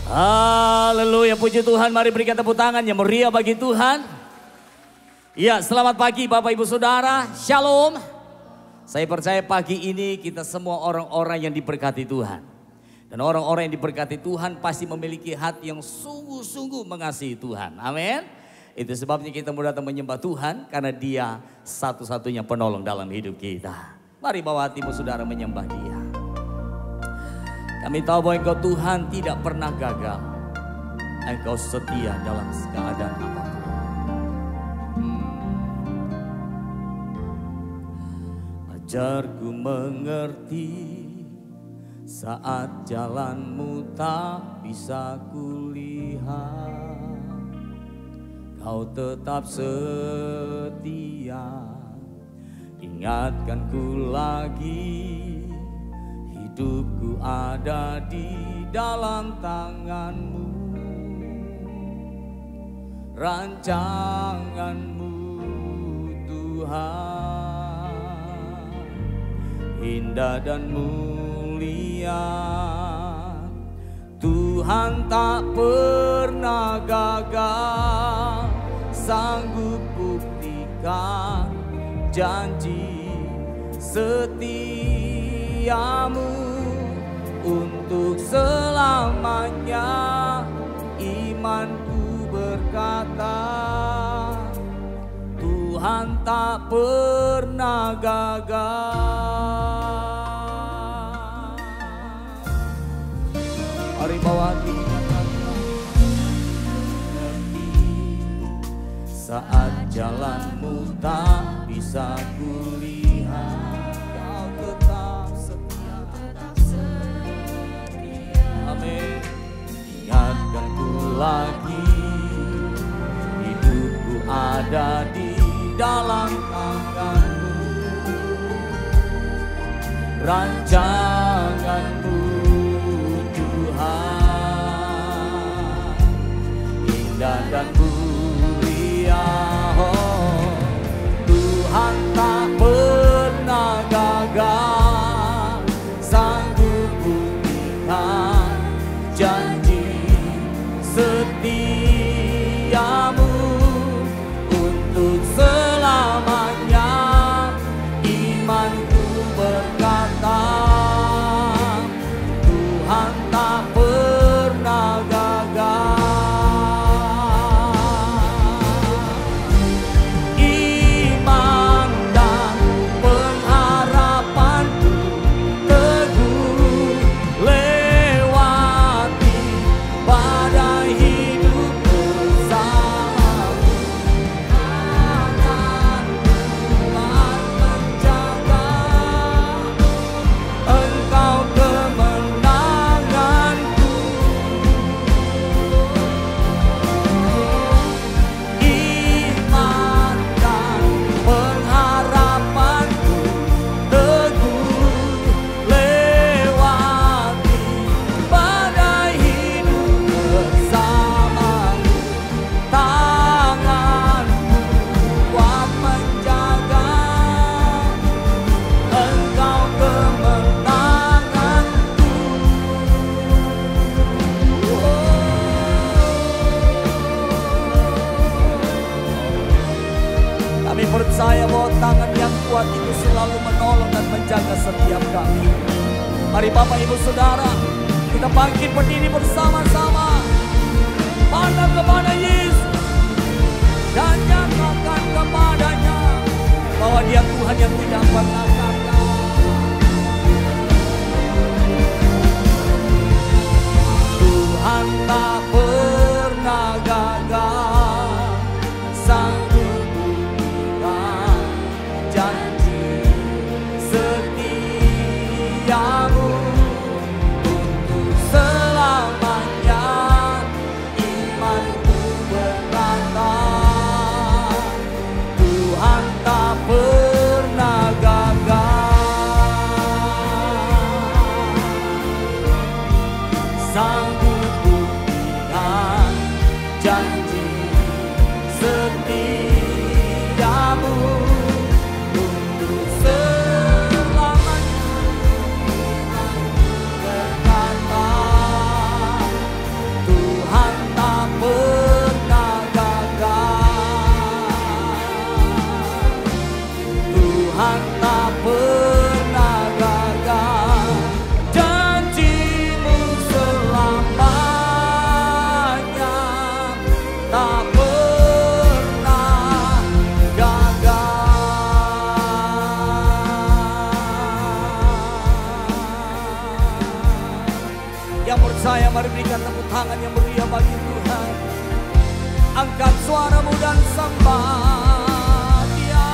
Haleluya, puji Tuhan. Mari berikan tepuk tangan yang meriah bagi Tuhan. Ya, selamat pagi Bapak Ibu Saudara. Shalom. Saya percaya pagi ini kita semua orang-orang yang diberkati Tuhan. Dan orang-orang yang diberkati Tuhan pasti memiliki hati yang sungguh-sungguh mengasihi Tuhan. Amin. Itu sebabnya kita mau datang menyembah Tuhan karena Dia satu-satunya penolong dalam hidup kita. Mari bawa hatimu saudara menyembah Dia. Kami tahu bahwa Engkau Tuhan tidak pernah gagal. Engkau setia dalam keadaan apapun. Ajarku mengerti saat jalanmu tak bisa kulihat. Kau tetap setia. Ingatkanku lagi, hidupku ada di dalam tangan-Mu. Rancangan-Mu Tuhan, indah dan mulia. Tuhan tak pernah gagal, sanggup buktikan janji setiamu untuk selamanya. Imanku berkata, Tuhan tak pernah gagal. Mari bawa saat jalanmu tak bisa kulihat, Kau tetap setia. Amin. Ingatkanku lagi, hidupku ada di dalam tangan-Mu. Rancangan-Mu Tuhan, indah dan mulia. Tuhan tak pernah gagal, sanggup buktikan janji setiamu untuk selamanya. Imanku berkata, Tuhan tak pernah gagal. Percaya bahwa tangan yang kuat itu selalu menolong dan menjaga setiap kami. Mari Bapak Ibu Saudara, kita bangkit berdiri bersama-sama. Pandang kepada Yesus dan nyatakan kepadanya bahwa Dia Tuhan yang tidak pernah gagal. Tuhan tak pernah gagal, sanggup janji setiamu untuk selamanya. Imanku berkata, Tuhan tak pernah gagal, sanggup buktikan janji setiamu. Yang percaya mari berikan tepuk tangan yang meriah bagi Tuhan. Angkat suaramu dan sembah Dia.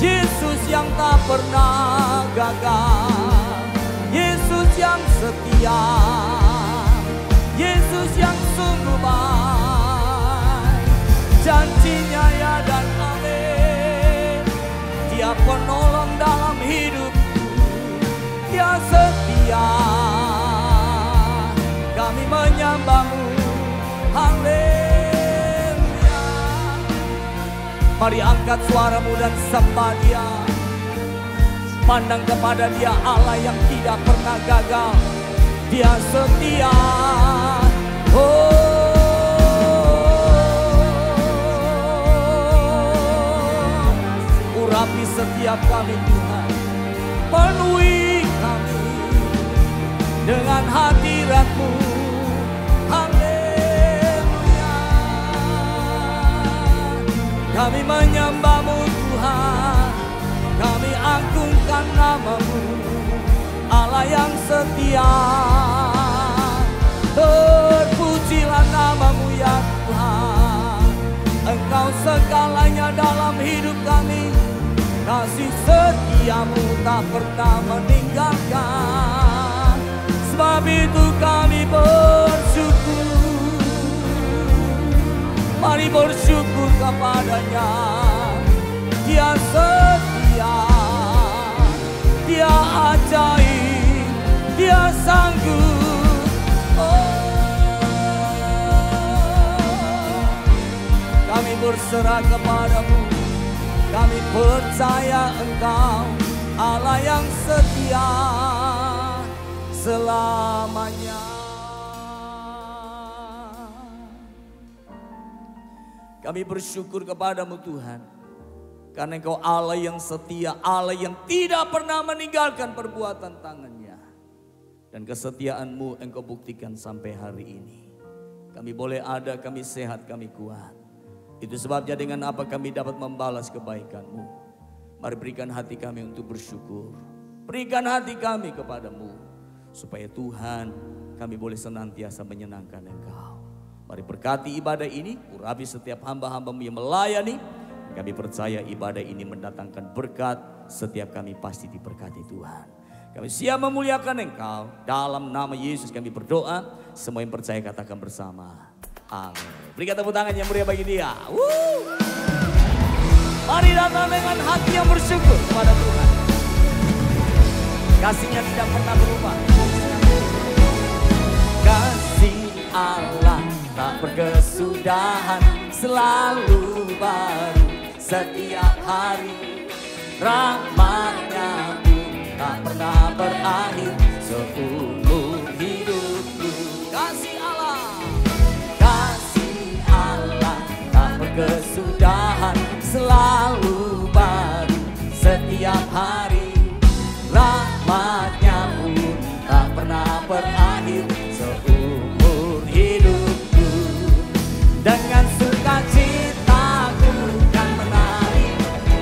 Yesus yang tak pernah gagal, Yesus yang setia, Yesus yang sungguh baik. Janjinya ya dan amin. Dia penolong dalam hidupku, Dia setia. Kami menyembah-Mu, haleluya. Mari angkat suaramu dan sembah Dia. Pandang kepada Dia, Allah yang tidak pernah gagal. Dia setia. Urapi setiap kami Tuhan, penuhi kami dengan hadirat-Mu, haleluya. Kami menyembah-Mu Tuhan, kami agungkan nama-Mu, Allah yang setia. Terpujilah nama-Mu ya Tuhan, Engkau segalanya dalam hidup kami. Kasih setia-Mu tak pernah meninggalkan. Sebab itu kami bersyukur. Mari bersyukur kepada-Nya. Dia setia, Dia ajaib, Dia sanggup. Kami berserah kepada-Mu. Kami percaya Engkau Allah yang setia selamanya. Kami bersyukur kepada-Mu Tuhan, karena Engkau Allah yang setia, Allah yang tidak pernah meninggalkan perbuatan tangannya. Dan kesetiaan-Mu Engkau buktikan sampai hari ini. Kami boleh ada, kami sehat, kami kuat. Itu sebabnya dengan apa kami dapat membalas kebaikan-Mu. Mari berikan hati kami untuk bersyukur. Berikan hati kami kepada-Mu. Supaya Tuhan kami boleh senantiasa menyenangkan Engkau. Mari berkati ibadah ini. Urapi setiap hamba-hamba-Mu yang melayani. Kami percaya ibadah ini mendatangkan berkat. Setiap kami pasti diberkati Tuhan. Kami siap memuliakan Engkau. Dalam nama Yesus kami berdoa. Semua yang percaya katakan bersama. Amin. Berikan tepuk tangan yang meriah bagi Dia. Mari datang dengan hati yang bersyukur kepada Tuhan. Kasih-Nya tidak pernah berubah. Kasih Allah tak berkesudahan, selalu baru setiap hari. Rahmat-Nya pun tak pernah berakhir seumur hidupku. Kasih Allah tak berkesudahan, selalu baru setiap hari. Rahmat-Nya pun tak pernah berakhir seumur hidupku. Dengan sukacita ku kan menari,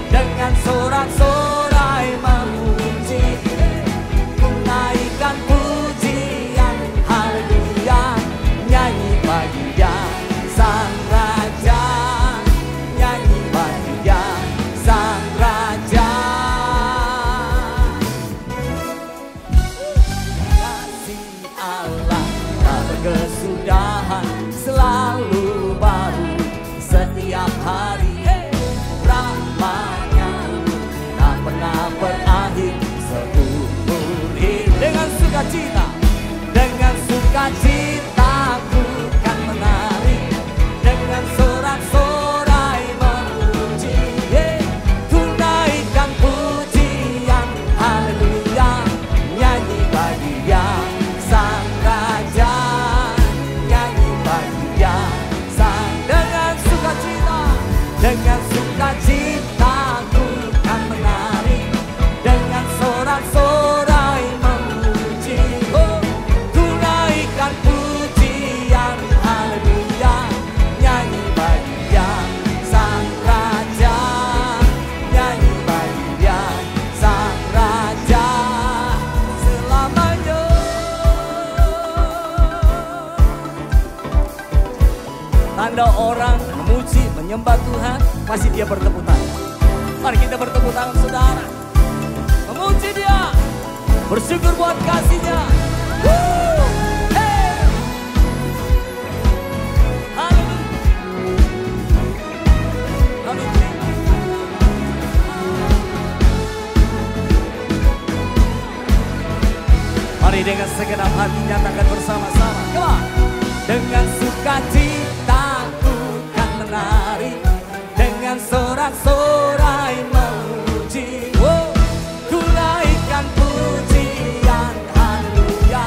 dengan sorak-sorai memuji, ku naikkan pujian haleluya, nyanyi bagi Dia Sang Raja, nyanyi bagi Dia Sang Raja. Kasih Allah tak berkesudahan, selalu baru setiap hari. Rahmat-Nya tak pernah berakhir seumur hidup. Dengan sukacita, dengan sukacita ku kan menari, dengan sorak-sorai memuji, tunaikan pujian haleluya, nyanyi bagi Dia Sang Raja, nyanyi bagi Dia Sang. Dengan sukacita, dengan sukacita ku kan menari, dengan sorak-sorai memuji, tunaikan pujian menyembah Tuhan, pasti dia bertepuk tangan. Mari kita bertepuk tangan saudara. Memuji dia, bersyukur buat kasihnya. Hey. Haleluya. Haleluya. Mari dengan segenap hati nyatakan bersama-sama. Come on. Dengan sukacita ku kan menari, dengan sorak-sorai memuji. Ku naikkan pujian, haleluya,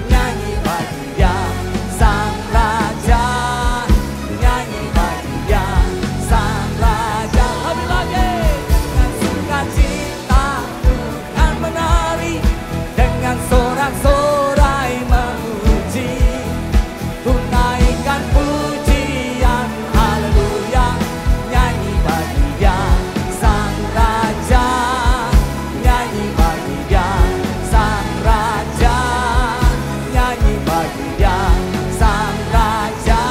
nyanyi bagi Dia Sang Raja, nyanyi bagi Dia Sang Raja. Lebih lagi, dengan sukacita ku kan menari, dengan sorak-sorai memuji. Ku naikkan pujian, haleluya, nyanyi bagi Dia Sang Raja, nyanyi bagi Dia Sang Raja, nyanyi bagi Dia Sang Raja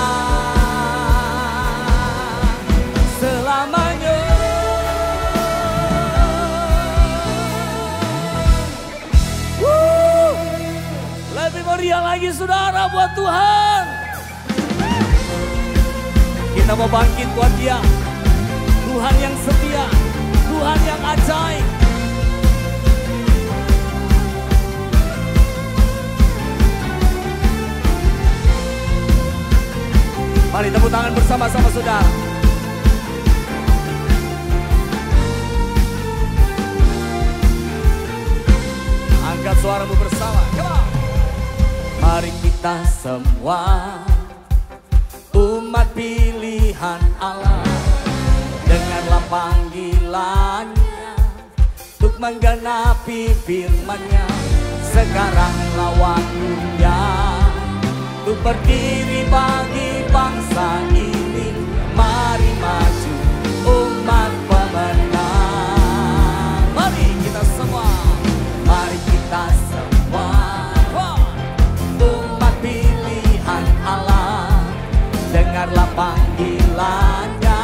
selamanya. Lebih meriah lagi saudara buat Tuhan. Kita mau bangkit buat Dia, Tuhan yang setia, Tuhan yang ajaib. Mari tepuk tangan bersama-sama saudara. Angkat suaramu bersama. Come on. Mari kita semua umat pilihan Allah, dengarlah panggilannya untuk menggenapi firman-Nya. Sekaranglah waktunya untuk berdiri bagi bangsa ini. Mari maju umat pemenang. Mari kita semua, mari kita semua umat pilihan Allah, dengarlah panggilannya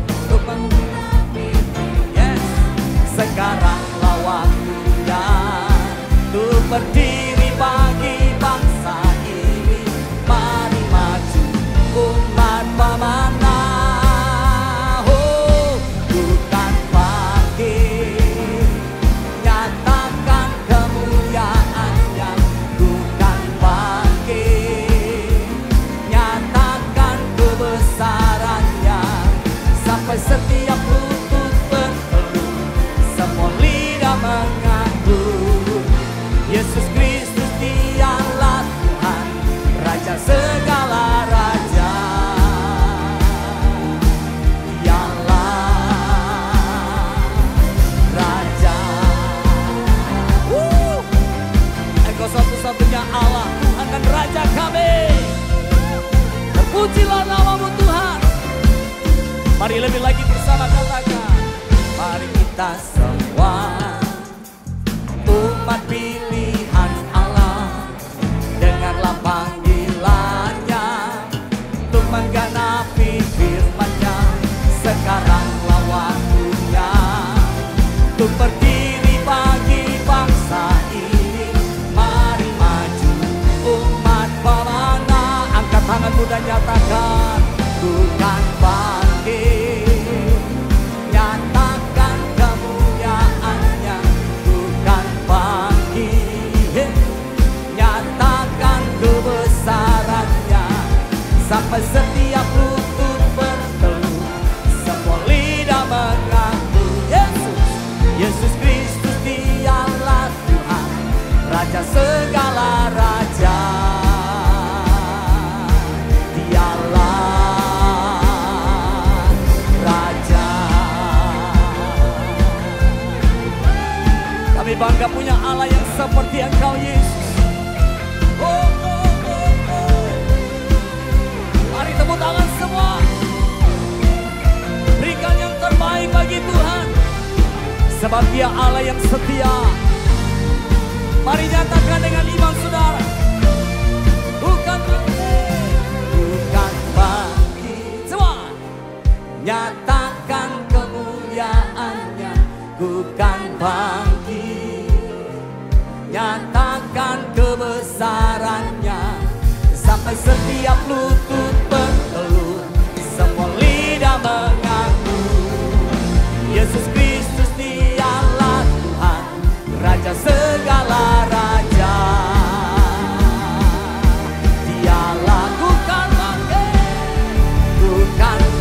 untuk menggenapi. Yes, sekaranglah waktunya untuk berdiri bagi bangsa ini. Mari maju umat pemenang. Oh, bukan bangkit, nyatakan kemuliaan-Nya. Bukan bangkit, nyatakan kebesaran-Nya. Sampai setiap lutut berteduh, semua lidah mengaku Yesus Kristus Dialah Tuhan, Raja segala raja. Dialah Raja. Engkau satu-satunya Allah, Tuhan dan Raja kami. Terpujilah namamu Tuhan. Mari lebih lagi bersama katakan, mari kita semua umat pilihan Allah, dengarlah panggilannya untuk menggenapi firman-Nya. Sekaranglah waktunya untuk berdiri bagi bangsa ini. Mari maju umat pemenang. Angkat tanganmu dan nyatakan, bukan bangkit, nyatakan kemuliaan-Nya. Bukan bangkit, nyatakan kebesaran-Nya. Sampai setiap lutut berteduh, semua lidah mengaku Yesus, Yesus Kristus Dialah Tuhan, Raja segala raja. Dialah Raja. Kami bangga punya Allah yang seperti Engkau Yesus. Mari tepuk tangan semua. Berikan yang terbaik bagi Tuhan, sebab Dia Allah yang setia. Mari nyatakan dengan iman saudara, bukan bangkit, bukan bangkit. Semua kebesarannya, sampai setiap lutut bertelut, semua lidah mengaku Yesus Kristus dialah Tuhan, Raja segala raja. Dialah bukan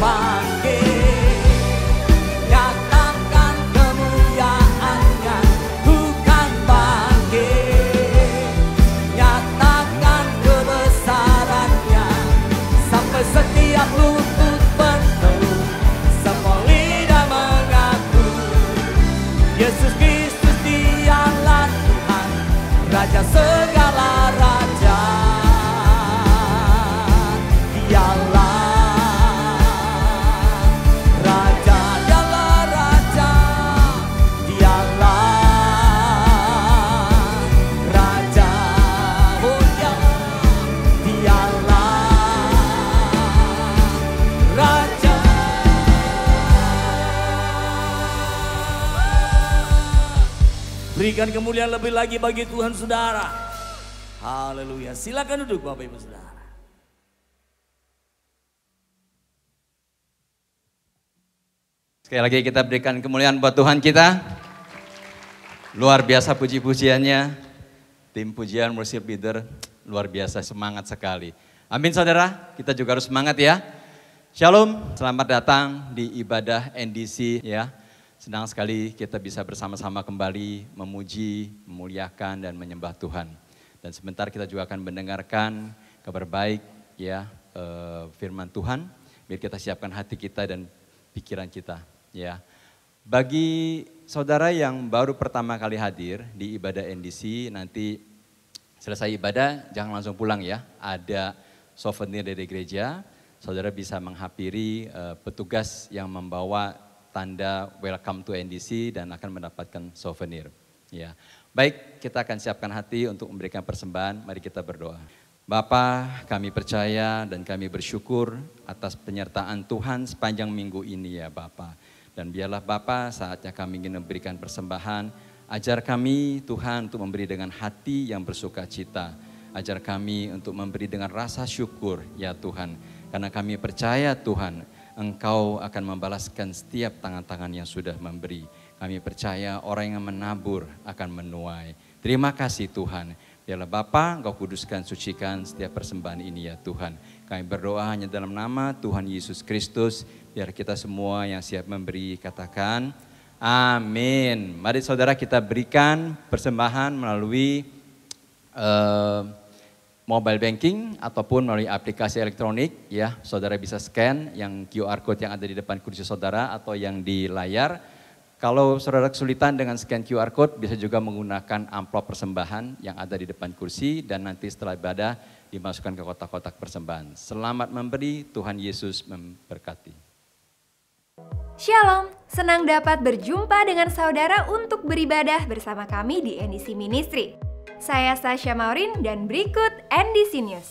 bangkit, nyatakan kemuliaannya, bukan bangkit, nyatakan kebesarannya, sampai setiap lutut bertelut, semua lidah mengaku Yesus Kristus dialah Tuhan, Raja segala raja. Dialah Raja, dialah Raja, dialah Raja, oh dialah Raja. Berikan kemuliaan lebih lagi bagi Tuhan saudara. Haleluya. Silakan duduk Bapak Ibu Saudara. Sekali lagi kita berikan kemuliaan buat Tuhan kita. Luar biasa puji-pujiannya. Tim pujian worship leader luar biasa, semangat sekali. Amin saudara, kita juga harus semangat ya. Shalom, selamat datang di ibadah NDC ya. Senang sekali kita bisa bersama-sama kembali memuji, memuliakan dan menyembah Tuhan. Dan sebentar kita juga akan mendengarkan kabar baik ya, firman Tuhan. Biar kita siapkan hati kita dan pikiran kita. Ya, bagi saudara yang baru pertama kali hadir di ibadah NDC, nanti selesai ibadah jangan langsung pulang ya. Ada souvenir dari gereja, saudara bisa menghampiri petugas yang membawa tanda welcome to NDC dan akan mendapatkan souvenir. Ya, baik, kita akan siapkan hati untuk memberikan persembahan. Mari kita berdoa. Bapa, kami percaya dan kami bersyukur atas penyertaan Tuhan sepanjang minggu ini ya Bapa. Dan biarlah Bapa saatnya kami ingin memberikan persembahan, ajar kami Tuhan untuk memberi dengan hati yang bersuka cita. Ajar kami untuk memberi dengan rasa syukur ya Tuhan. Karena kami percaya Tuhan, Engkau akan membalaskan setiap tangan-tangan yang sudah memberi. Kami percaya orang yang menabur akan menuai. Terima kasih Tuhan. Biarlah Bapa, Engkau kuduskan, sucikan setiap persembahan ini ya Tuhan. Kami berdoa hanya dalam nama Tuhan Yesus Kristus. Biar kita semua yang siap memberi katakan amin. Mari saudara kita berikan persembahan melalui mobile banking ataupun melalui aplikasi elektronik ya. Saudara bisa scan yang QR code yang ada di depan kursi saudara atau yang di layar. Kalau saudara kesulitan dengan scan QR code, bisa juga menggunakan amplop persembahan yang ada di depan kursi dan nanti setelah ibadah dimasukkan ke kotak-kotak persembahan. Selamat memberi, Tuhan Yesus memberkati. Shalom, senang dapat berjumpa dengan saudara untuk beribadah bersama kami di NDC Ministry. Saya Sasha Maurin dan berikut NDC News.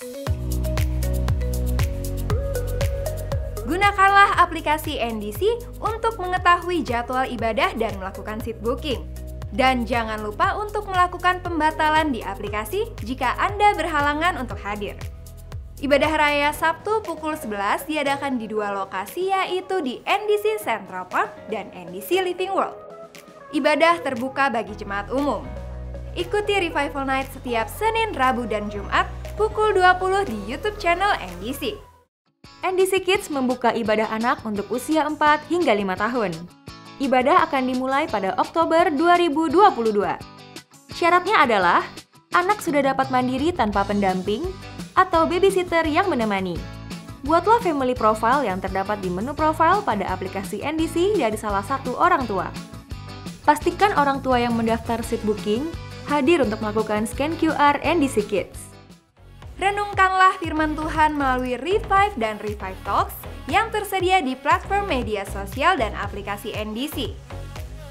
Gunakanlah aplikasi NDC untuk mengetahui jadwal ibadah dan melakukan seat booking. Dan jangan lupa untuk melakukan pembatalan di aplikasi jika Anda berhalangan untuk hadir. Ibadah Raya Sabtu pukul 11 diadakan di dua lokasi yaitu di NDC Central Park dan NDC Living World. Ibadah terbuka bagi jemaat umum. Ikuti Revival Night setiap Senin, Rabu, dan Jumat pukul 20 di YouTube channel NDC. NDC Kids membuka ibadah anak untuk usia 4 hingga 5 tahun. Ibadah akan dimulai pada Oktober 2022. Syaratnya adalah anak sudah dapat mandiri tanpa pendamping atau babysitter yang menemani. Buatlah family profile yang terdapat di menu profile pada aplikasi NDC dari salah satu orang tua. Pastikan orang tua yang mendaftar seat booking hadir untuk melakukan scan QR NDC Kids. Renungkanlah firman Tuhan melalui Revive dan Revive Talks yang tersedia di platform media sosial dan aplikasi NDC.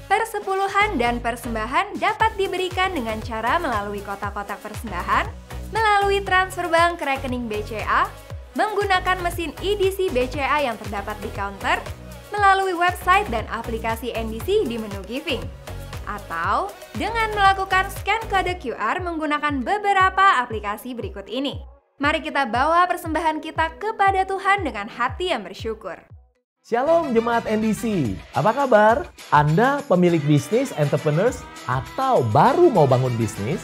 Persepuluhan dan persembahan dapat diberikan dengan cara melalui kotak-kotak persembahan, melalui transfer bank ke rekening BCA, menggunakan mesin EDC BCA yang terdapat di counter, melalui website dan aplikasi NDC di menu Giving. atau dengan melakukan scan kode QR menggunakan beberapa aplikasi berikut ini. Mari kita bawa persembahan kita kepada Tuhan dengan hati yang bersyukur. Shalom Jemaat NDC, apa kabar? Anda pemilik bisnis, entrepreneurs, atau baru mau bangun bisnis?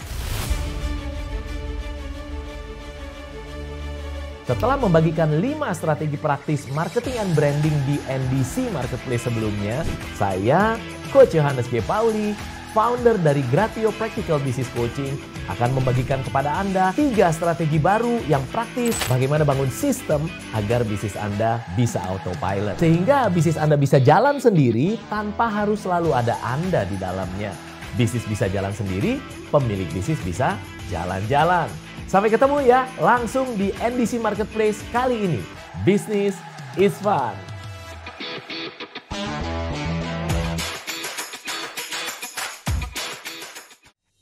Setelah membagikan 5 strategi praktis marketing and branding di NDC Marketplace sebelumnya, saya, Coach Yohanes G. Pauli, founder dari Gratio Practical Business Coaching, akan membagikan kepada Anda 3 strategi baru yang praktis bagaimana bangun sistem agar bisnis Anda bisa autopilot. Sehingga bisnis Anda bisa jalan sendiri tanpa harus selalu ada Anda di dalamnya. Bisnis bisa jalan sendiri, pemilik bisnis bisa jalan-jalan. Sampai ketemu ya, langsung di NDC Marketplace kali ini. Business is fun.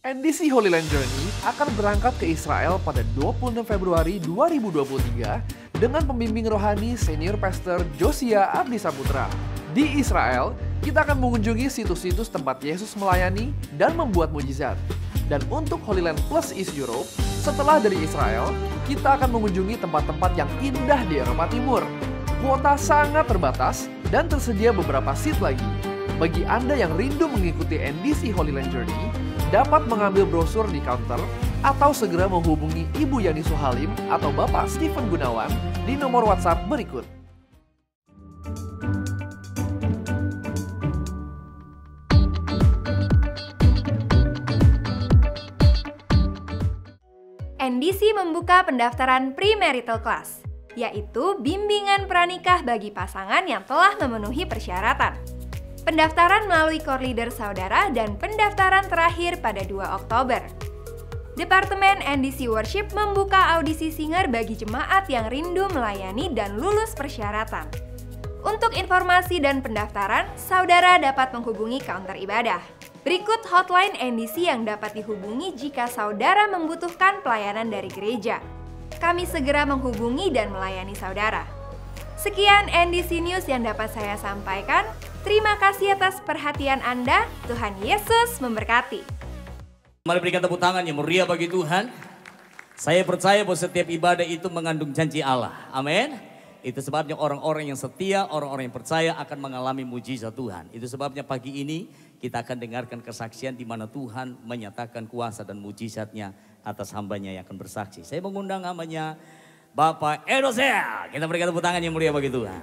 NDC Holy Land Journey akan berangkat ke Israel pada 26 Februari 2023 dengan pembimbing rohani Senior Pastor Josia Abdi Saputra. Di Israel, kita akan mengunjungi situs-situs tempat Yesus melayani dan membuat mujizat. Dan untuk Holy Land Plus East Europe, setelah dari Israel, kita akan mengunjungi tempat-tempat yang indah di Eropa Timur. Kuota sangat terbatas dan tersedia beberapa seat lagi. Bagi Anda yang rindu mengikuti NDC Holy Land Journey, dapat mengambil brosur di counter atau segera menghubungi Ibu Yani Suhalim atau Bapak Stephen Gunawan di nomor WhatsApp berikut. NDC membuka pendaftaran premarital class, yaitu bimbingan pranikah bagi pasangan yang telah memenuhi persyaratan. Pendaftaran melalui core leader saudara dan pendaftaran terakhir pada 2 Oktober. Departemen NDC Worship membuka audisi singer bagi jemaat yang rindu melayani dan lulus persyaratan. Untuk informasi dan pendaftaran, saudara dapat menghubungi counter ibadah. Berikut hotline NDC yang dapat dihubungi jika saudara membutuhkan pelayanan dari gereja. Kami segera menghubungi dan melayani saudara. Sekian NDC News yang dapat saya sampaikan. Terima kasih atas perhatian Anda. Tuhan Yesus memberkati. Mari berikan tepuk tangan yang meriah bagi Tuhan. Saya percaya bahwa setiap ibadah itu mengandung janji Allah. Amin. Itu sebabnya orang-orang yang setia, orang-orang yang percaya akan mengalami mujizat Tuhan. Itu sebabnya pagi ini kita akan dengarkan kesaksian di mana Tuhan menyatakan kuasa dan mujizatnya atas hambanya yang akan bersaksi. Saya mengundang namanya Bapak Edozel. Kita berikan tepuk tangan yang meriah bagi Tuhan.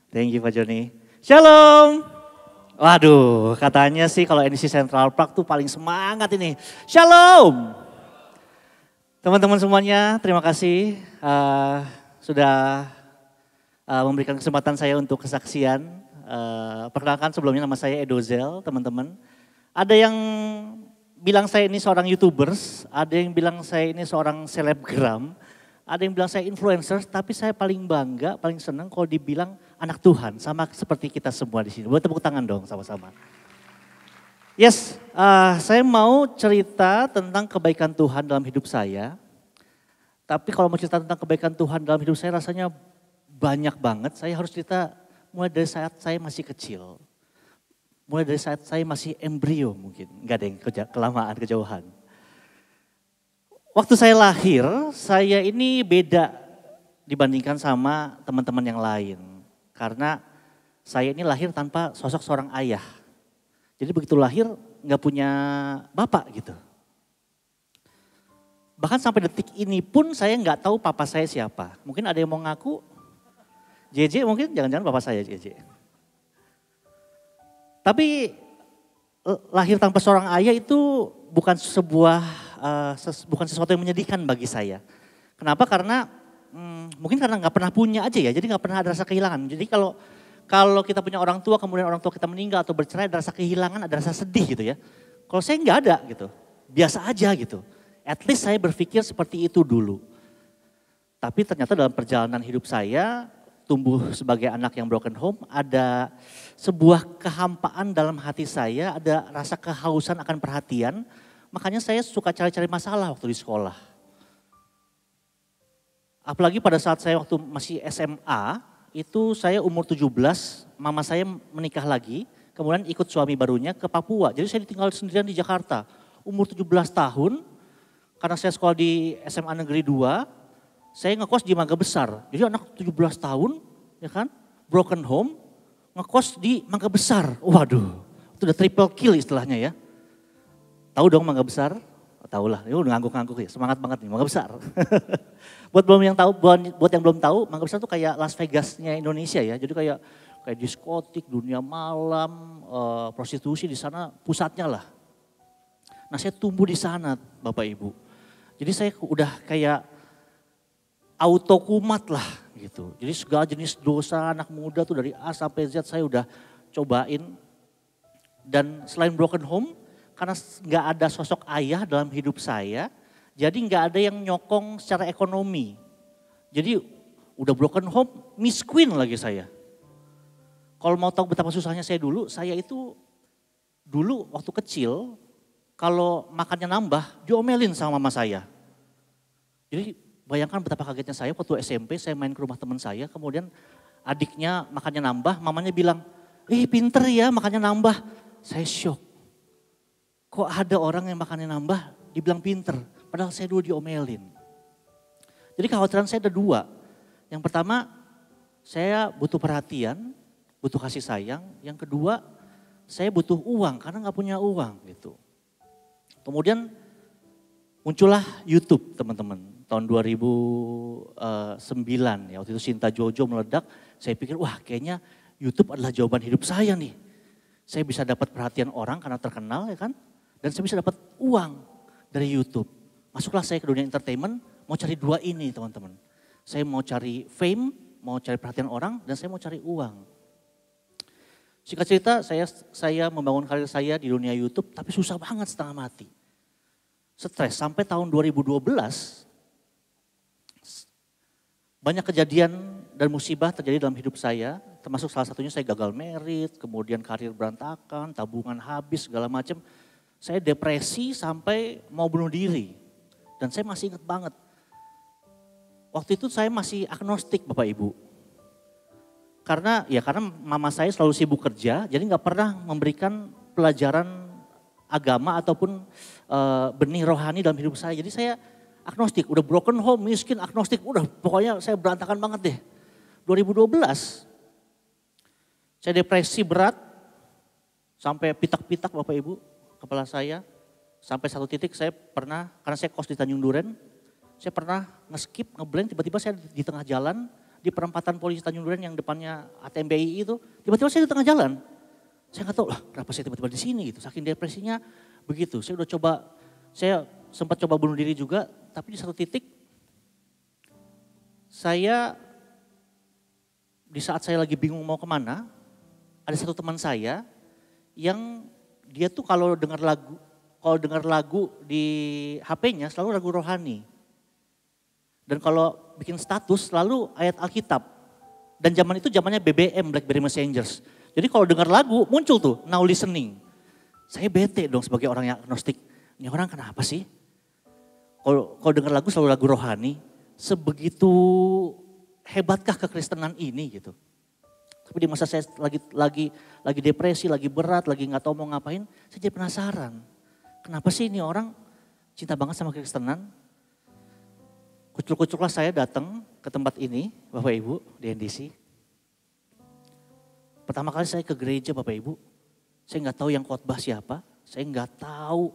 Thank you Pak Joni. Shalom. Waduh, katanya sih kalau NDC Central Park tuh paling semangat ini. Shalom. Teman-teman semuanya, terima kasih sudah memberikan kesempatan saya untuk kesaksian. Perkenalkan sebelumnya nama saya Edozel, teman-teman. Ada yang bilang saya ini seorang YouTubers, ada yang bilang saya ini seorang selebgram, ada yang bilang saya influencer, tapi saya paling bangga, paling senang kalau dibilang anak Tuhan, sama seperti kita semua di sini. Buat tepuk tangan dong sama-sama. Yes, saya mau cerita tentang kebaikan Tuhan dalam hidup saya. Tapi kalau mau cerita tentang kebaikan Tuhan dalam hidup saya rasanya banyak banget. Saya harus cerita mulai dari saat saya masih kecil. Mulai dari saat saya masih embrio mungkin. Enggak ada yang kelamaan, kejauhan. Waktu saya lahir, saya ini beda dibandingkan sama teman-teman yang lain. Karena saya ini lahir tanpa sosok seorang ayah. Jadi begitu lahir nggak punya bapak gitu. Bahkan sampai detik ini pun saya nggak tahu papa saya siapa. Mungkin ada yang mau ngaku, JJ mungkin jangan-jangan papa saya JJ. Tapi lahir tanpa seorang ayah itu bukan bukan sesuatu yang menyedihkan bagi saya. Kenapa? Karena mungkin karena nggak pernah punya aja ya. Jadi nggak pernah ada rasa kehilangan. Jadi kalau kita punya orang tua, kemudian orang tua kita meninggal atau bercerai, ada rasa kehilangan, ada rasa sedih gitu ya. Kalau saya nggak ada gitu, biasa aja gitu. At least saya berpikir seperti itu dulu. Tapi ternyata dalam perjalanan hidup saya, tumbuh sebagai anak yang broken home, ada sebuah kehampaan dalam hati saya, ada rasa kehausan akan perhatian. Makanya saya suka cari-cari masalah waktu di sekolah. Apalagi pada saat saya waktu masih SMA, itu saya umur 17, mama saya menikah lagi, kemudian ikut suami barunya ke Papua. Jadi saya ditinggal sendirian di Jakarta. Umur 17 tahun, karena saya sekolah di SMA Negeri 2, saya ngekos di Mangga Besar. Jadi anak 17 tahun, ya kan, broken home, ngekos di Mangga Besar. Waduh, itu udah triple kill istilahnya ya. Tahu dong Mangga Besar? Tahu lah, ini udah ngangguk-ngangguk ya, semangat banget nih Mangga Besar. buat yang belum tahu, Mangga Besar tuh kayak Las Vegasnya Indonesia ya. Jadi kayak diskotik, dunia malam, prostitusi di sana pusatnya lah. Nah saya tumbuh di sana Bapak Ibu. Jadi saya udah kayak auto kumat lah gitu. Jadi segala jenis dosa anak muda tuh dari A sampai Z saya udah cobain. Dan selain broken home, karena nggak ada sosok ayah dalam hidup saya, jadi nggak ada yang nyokong secara ekonomi. Jadi udah broken home, miskin lagi saya. Kalau mau tahu betapa susahnya saya itu dulu waktu kecil, kalau makannya nambah, diomelin sama mama saya. Jadi bayangkan betapa kagetnya saya waktu SMP, saya main ke rumah teman saya, kemudian adiknya makannya nambah, mamanya bilang, pinter ya makannya nambah. Saya syok. Kok ada orang yang makannya nambah dibilang pinter, padahal saya dulu diomelin. Jadi kekhawatiran saya ada dua. Yang pertama, saya butuh perhatian, butuh kasih sayang. Yang kedua, saya butuh uang karena nggak punya uang gitu. Kemudian muncullah YouTube teman-teman. Tahun 2009 ya, waktu itu Sinta Jojo meledak. Saya pikir wah kayaknya YouTube adalah jawaban hidup saya nih. Saya bisa dapat perhatian orang karena terkenal ya kan. Dan saya bisa dapat uang dari YouTube. Masuklah saya ke dunia entertainment, mau cari dua ini teman-teman. Saya mau cari fame, mau cari perhatian orang, dan saya mau cari uang. Singkat cerita, saya membangun karir saya di dunia YouTube, tapi susah banget setengah mati. Stres, sampai tahun 2012, banyak kejadian dan musibah terjadi dalam hidup saya, termasuk salah satunya saya gagal merit, kemudian karir berantakan, tabungan habis, segala macam. Saya depresi sampai mau bunuh diri. Dan saya masih ingat banget. Waktu itu saya masih agnostik Bapak Ibu. Karena mama saya selalu sibuk kerja, jadi gak pernah memberikan pelajaran agama ataupun benih rohani dalam hidup saya. Jadi saya agnostik, udah broken home, miskin, agnostik, udah pokoknya saya berantakan banget deh. 2012, saya depresi berat, sampai pitak-pitak Bapak Ibu. Kepala saya, sampai satu titik saya pernah, karena saya kos di Tanjung Duren, saya pernah nge-skip, nge-blank, tiba-tiba saya di tengah jalan, di perempatan polisi Tanjung Duren yang depannya ATM BI itu, tiba-tiba saya di tengah jalan. Saya nggak tahu lah kenapa saya tiba-tiba di sini gitu, saking depresinya begitu. Saya udah coba, saya sempat coba bunuh diri juga, tapi di satu titik, di saat saya lagi bingung mau kemana, ada satu teman saya yang dia tuh kalau dengar lagu di HP-nya selalu lagu rohani. Dan kalau bikin status selalu ayat Alkitab. Dan zaman itu zamannya BBM, BlackBerry Messengers. Jadi kalau dengar lagu muncul tuh now listening. Saya bete dong sebagai orang yang agnostik. Ini orang kenapa sih? Kalau dengar lagu selalu lagu rohani. Sebegitu hebatkah kekristenan ini gitu. Tapi di masa saya lagi depresi, lagi berat, lagi nggak tahu mau ngapain, saya jadi penasaran. Kenapa sih ini orang cinta banget sama kekristenan? Kucuk-kucuklah saya datang ke tempat ini, Bapak Ibu, di NDC. Pertama kali saya ke gereja Bapak Ibu, saya nggak tahu yang khotbah siapa, saya nggak tahu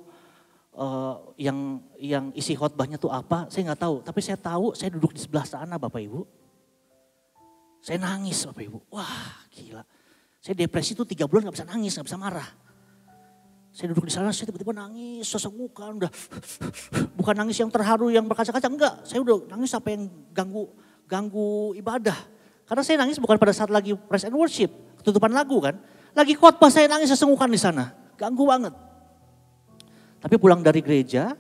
yang isi khotbahnya tuh apa, saya nggak tahu. Tapi saya tahu saya duduk di sebelah sana Bapak Ibu. Saya nangis Bapak Ibu, wah gila. Saya depresi itu 3 bulan gak bisa nangis, gak bisa marah. Saya duduk di sana, saya tiba-tiba nangis, sesengukan, udah bukan nangis yang terharu, yang berkaca-kaca, enggak. Saya udah nangis sampai yang ganggu ibadah. Karena saya nangis bukan pada saat lagi praise and worship, ketutupan lagu kan. Lagi khotbah saya nangis sesengukan di sana, ganggu banget. Tapi pulang dari gereja,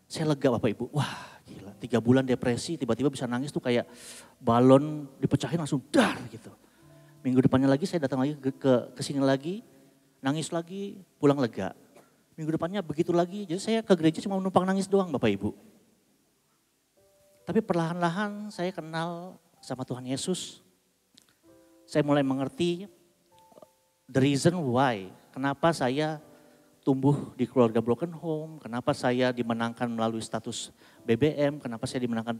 saya lega Bapak Ibu, wah 3 bulan depresi, tiba-tiba bisa nangis tuh kayak balon dipecahin langsung dar gitu. Minggu depannya lagi saya datang lagi ke sini lagi, nangis lagi, pulang lega. Minggu depannya begitu lagi, jadi saya ke gereja cuma numpang nangis doang Bapak Ibu. Tapi perlahan-lahan saya kenal sama Tuhan Yesus. saya mulai mengerti the reason why, kenapa saya tumbuh di keluarga broken home, kenapa saya dimenangkan melalui status BBM, kenapa saya dimenangkan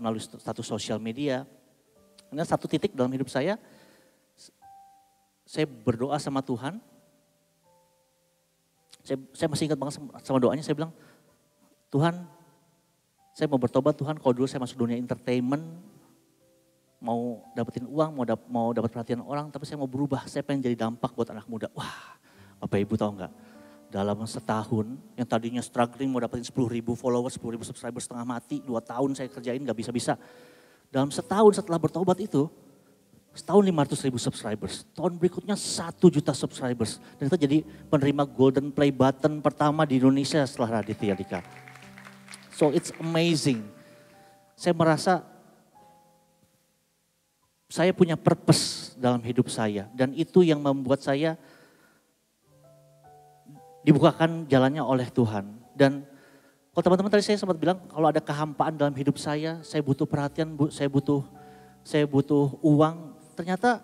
melalui status sosial media. Karena satu titik dalam hidup saya berdoa sama Tuhan. Saya masih ingat banget sama doanya, saya bilang, Tuhan, saya mau bertobat Tuhan, kalau dulu saya masuk dunia entertainment, mau dapetin uang, mau dapat perhatian orang, tapi saya mau berubah, saya pengen jadi dampak buat anak muda. Wah, Bapak Ibu tahu nggak? Dalam setahun, yang tadinya struggling mau dapetin 10.000 followers, 10.000 subscribers, setengah mati, 2 tahun saya kerjain gak bisa-bisa. Dalam setahun setelah bertobat itu, setahun 500.000 subscribers, tahun berikutnya 1 juta subscribers. Dan itu jadi penerima golden play button pertama di Indonesia setelah Raditya Dika. So it's amazing. Saya merasa saya punya purpose dalam hidup saya. Dan itu yang membuat saya dibukakan jalannya oleh Tuhan. Dan kalau teman-teman tadi saya sempat bilang kalau ada kehampaan dalam hidup saya butuh perhatian, saya butuh uang. Ternyata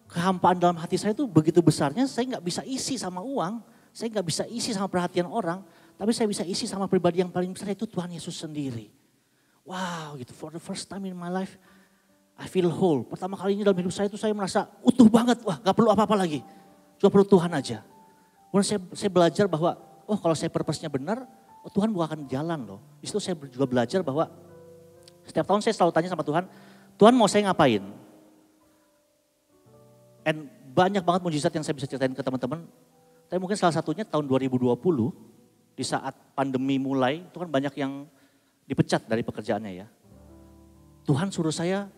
kehampaan dalam hati saya itu begitu besarnya, saya nggak bisa isi sama uang, saya nggak bisa isi sama perhatian orang, tapi saya bisa isi sama pribadi yang paling besar, itu Tuhan Yesus sendiri. Wow, gitu. For the first time in my life, I feel whole. Pertama kali ini dalam hidup saya itu saya merasa utuh banget. Wah, nggak perlu apa-apa lagi, cuma perlu Tuhan aja. Kemudian saya belajar bahwa, oh kalau saya purpose-nya benar, oh Tuhan bukakan jalan loh. Di situ saya juga belajar bahwa setiap tahun saya selalu tanya sama Tuhan, Tuhan mau saya ngapain? And banyak banget mujizat yang saya bisa ceritain ke teman-teman. Tapi mungkin salah satunya tahun 2020, di saat pandemi mulai, itu kan banyak yang dipecat dari pekerjaannya ya. Tuhan suruh saya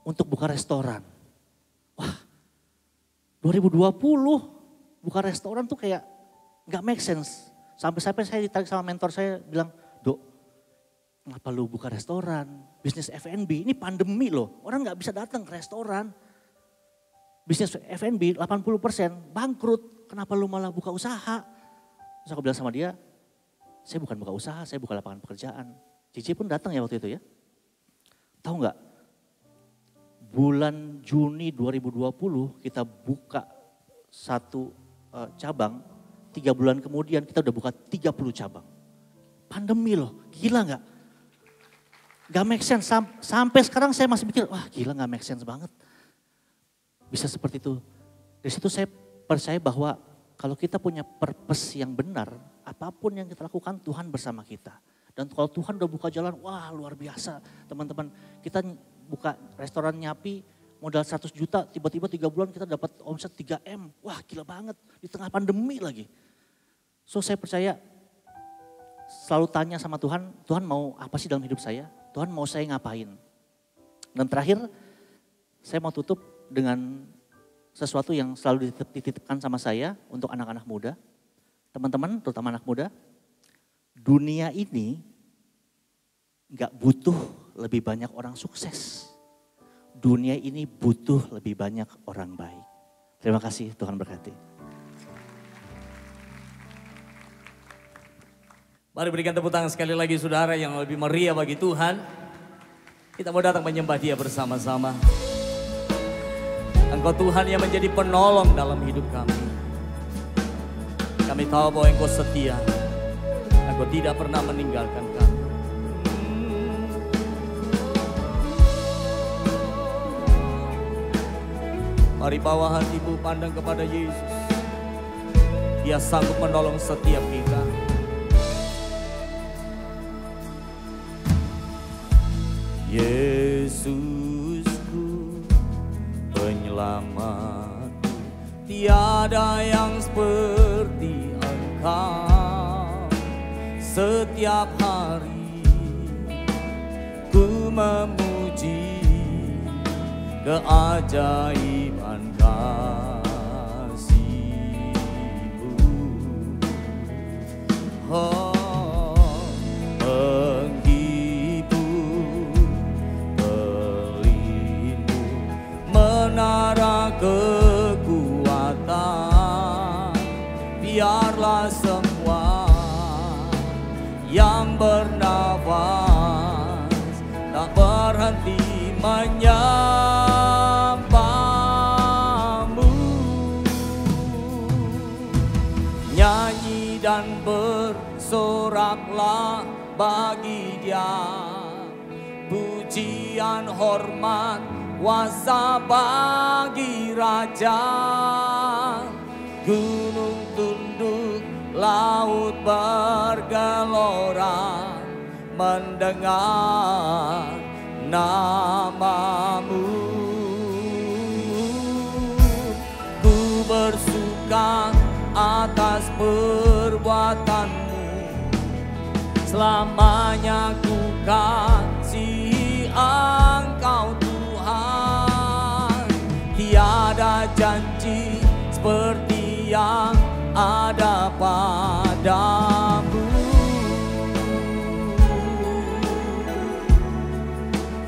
untuk buka restoran. Wah, 2020 buka restoran tuh kayak gak make sense. Sampai-sampai saya ditarik sama mentor saya bilang, Dok, kenapa lu buka restoran? Bisnis F&B, ini pandemi loh. Orang gak bisa datang ke restoran. Bisnis F&B 80% bangkrut. Kenapa lu malah buka usaha? Terus aku bilang sama dia, saya bukan buka usaha, saya buka lapangan pekerjaan. Cici pun datang ya waktu itu ya. Tahu gak? Bulan Juni 2020 kita buka satu cabang, 3 bulan kemudian kita udah buka 30 cabang. Pandemi loh, gila gak? Gak make sense, sampai sekarang saya masih mikir, wah gila gak make sense banget. Bisa seperti itu. Dari situ saya percaya bahwa kalau kita punya purpose yang benar, apapun yang kita lakukan Tuhan bersama kita. Dan kalau Tuhan udah buka jalan, wah luar biasa teman-teman. Kita buka restoran Nyapi, modal 100 juta, tiba-tiba 3 bulan kita dapat omset 3M. Wah gila banget, di tengah pandemi lagi. So saya percaya, selalu tanya sama Tuhan, Tuhan mau apa sih dalam hidup saya? Tuhan mau saya ngapain? Dan terakhir, saya mau tutup dengan sesuatu yang selalu dititipkan sama saya untuk anak-anak muda. Teman-teman, terutama anak muda, dunia ini gak butuh lebih banyak orang sukses. Dunia ini butuh lebih banyak orang baik. Terima kasih, Tuhan berkati. Mari berikan tepuk tangan sekali lagi saudara yang lebih meriah bagi Tuhan. Kita mau datang menyembah Dia bersama-sama. Engkau Tuhan yang menjadi penolong dalam hidup kami. Kami tahu bahwa Engkau setia. Engkau tidak pernah meninggalkan kami. Mari bawa hatimu pandang kepada Yesus. Dia sanggup menolong setiap kita. Yesusku, penyelamatku, tiada yang seperti Engkau. Setiap hari ku memuji keajaiban kasih-Mu. Oh, menghibur, pelindung, menara kekuatan. Biarlah semua yang bernafas tak berhenti menyembah. bersuka bagi Dia. Pujian hormat kuasa bagi Raja. Gunung tunduk, laut bergelora mendengar nama-Mu. Ku bersuka atas perbuatan-Mu, selamanya ku kasihi Engkau Tuhan. Tiada janji seperti yang ada padamu.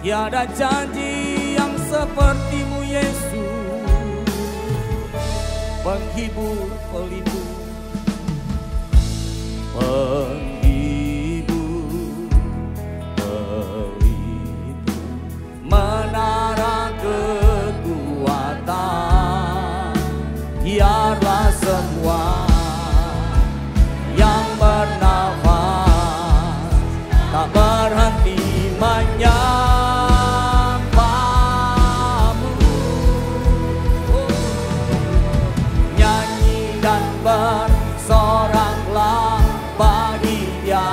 Tiada janji yang seperti-Mu Yesus, penghibur, pelindung, penghibur, pelindung, menara kekuatan. Biarlah semua yang bernafas tak berhenti menyembah-Mu. Nyanyi dan bersoraklah bagi Dia.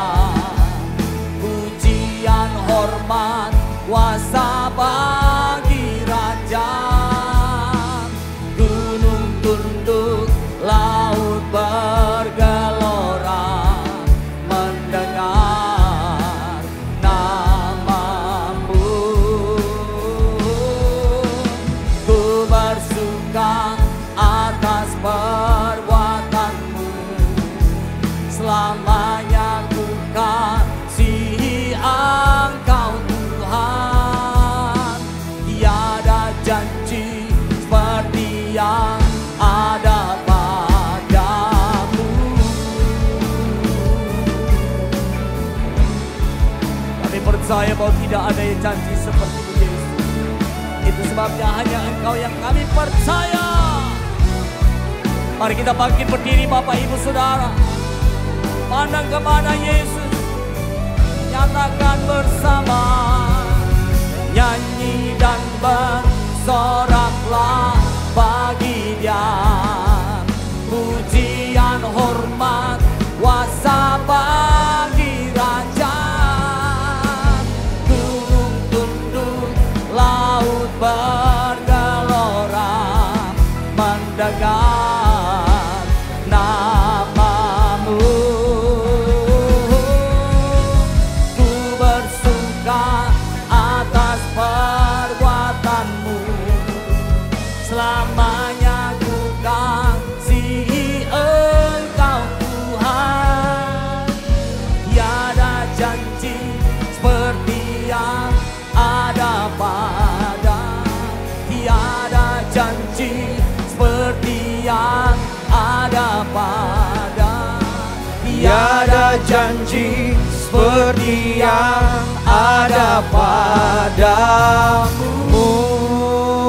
Pujian hormat kuasa bagi Raja. Gunung tunduk, laut bergelora mendengar nama-Mu. Ku bersuka atas perbuatan-Mu, selamanya ku kasihi Engkau Tuhan. Tiada janji seperti yang ada padamu. Kami percaya bahwa tidak ada yang janji seperti Yesus. Itu sebabnya hanya Engkau yang kami percaya. Mari kita bangkit berdiri Bapak Ibu Saudara. Pandang kepada Yesus, nyatakan bersama. Nyanyi dan bersoraklah bagi Dia. Pujian hormat kuasa bagi Raja. Gunung tunduk, laut bergelora mendengar nama-Mu. Ku bersuka atas perbuatan-Mu, selamanya ku kasihi Engkau Tuhan. Tiada janji seperti yang ada pada. Tiada janji seperti yang ada pada. Tiada janji seperti yang ada padamu.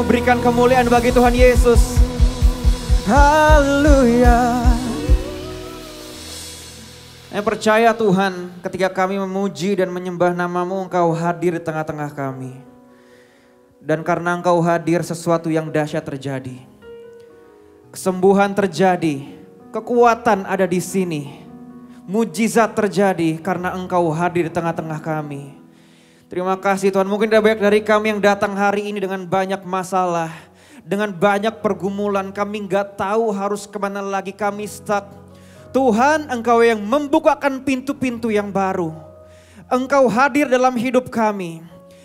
Berikan kemuliaan bagi Tuhan Yesus. Haleluya. Saya percaya Tuhan, ketika kami memuji dan menyembah nama-Mu, Engkau hadir di tengah-tengah kami. Dan karena Engkau hadir, sesuatu yang dahsyat terjadi. Kesembuhan terjadi, kekuatan ada di sini. Mujizat terjadi karena Engkau hadir di tengah-tengah kami. Terima kasih Tuhan, mungkin ada banyak dari kami yang datang hari ini dengan banyak masalah. Dengan banyak pergumulan, kami gak tahu harus kemana lagi, kami stuck. Tuhan, Engkau yang membukakan pintu-pintu yang baru. Engkau hadir dalam hidup kami.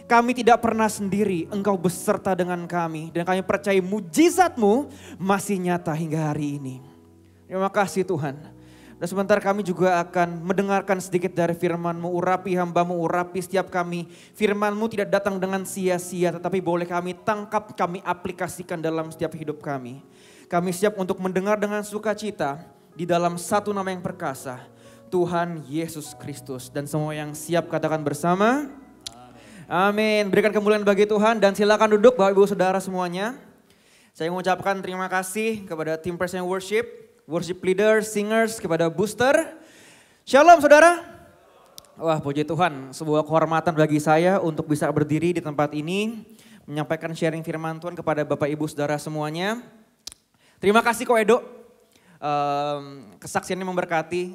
Kami tidak pernah sendiri, Engkau beserta dengan kami. Dan kami percaya mujizat-Mu masih nyata hingga hari ini. Terima kasih Tuhan. Dan sebentar kami juga akan mendengarkan sedikit dari firman-Mu. Urapi hamba-Mu, urapi setiap kami. Firman-Mu tidak datang dengan sia-sia, tetapi boleh kami tangkap, kami aplikasikan dalam setiap hidup kami. Kami siap untuk mendengar dengan sukacita di dalam satu nama yang perkasa, Tuhan Yesus Kristus. Dan semua yang siap katakan bersama, amin. Berikan kemuliaan bagi Tuhan dan silakan duduk Bapak Ibu Saudara semuanya. Saya mengucapkan terima kasih kepada tim Presiden Worship leader, singers, kepada booster. Shalom saudara. Wah, puji Tuhan, sebuah kehormatan bagi saya untuk bisa berdiri di tempat ini, menyampaikan sharing firman Tuhan kepada Bapak Ibu Saudara semuanya. Terima kasih Ko Edo, kesaksiannya memberkati.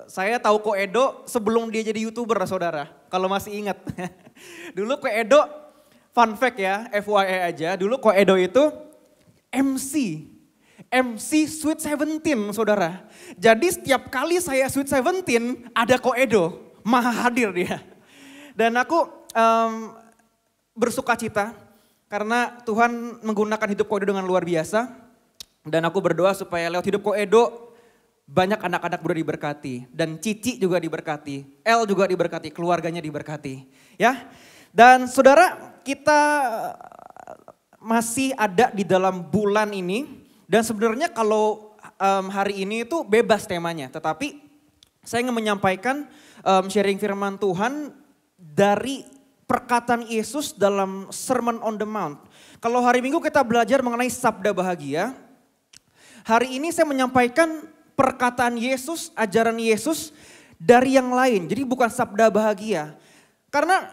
Saya tahu Ko Edo sebelum dia jadi YouTuber saudara, kalau masih ingat. Dulu Ko Edo, fun fact ya, FYI aja, dulu Ko Edo itu MC Sweet 17 saudara. Jadi setiap kali saya Sweet 17 ada Ko Edo. Maha hadir dia. Dan aku bersuka cita karena Tuhan menggunakan hidup Ko Edo dengan luar biasa. Dan aku berdoa supaya lewat hidup Ko Edo banyak anak-anak muda diberkati. Dan Cici juga diberkati, El juga diberkati, keluarganya diberkati. Ya. Dan saudara, kita masih ada di dalam bulan ini. Dan sebenarnya kalau hari ini itu bebas temanya. Tetapi saya ingin menyampaikan sharing firman Tuhan dari perkataan Yesus dalam Sermon on the Mount. Kalau hari Minggu kita belajar mengenai sabda bahagia, hari ini saya menyampaikan perkataan Yesus, ajaran Yesus dari yang lain. Jadi bukan sabda bahagia. Karena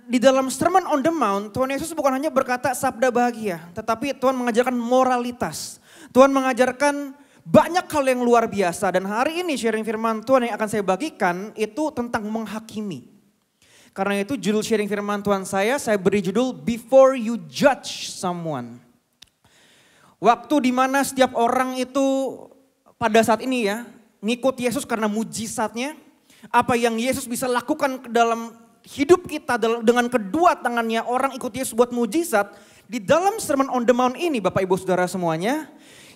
di dalam Sermon on the Mount, Tuhan Yesus bukan hanya berkata sabda bahagia, tetapi Tuhan mengajarkan moralitas. Tuhan mengajarkan banyak hal yang luar biasa, dan hari ini sharing firman Tuhan yang akan saya bagikan itu tentang menghakimi. Karena itu judul sharing firman Tuhan saya beri judul Before You Judge Someone. Waktu dimana setiap orang itu pada saat ini ya, ngikut Yesus karena mujizatnya. Apa yang Yesus bisa lakukan dalam hidup kita dengan kedua tangannya, orang ikut Yesus buat mujizat. Di dalam Sermon on the Mount ini Bapak Ibu Saudara semuanya,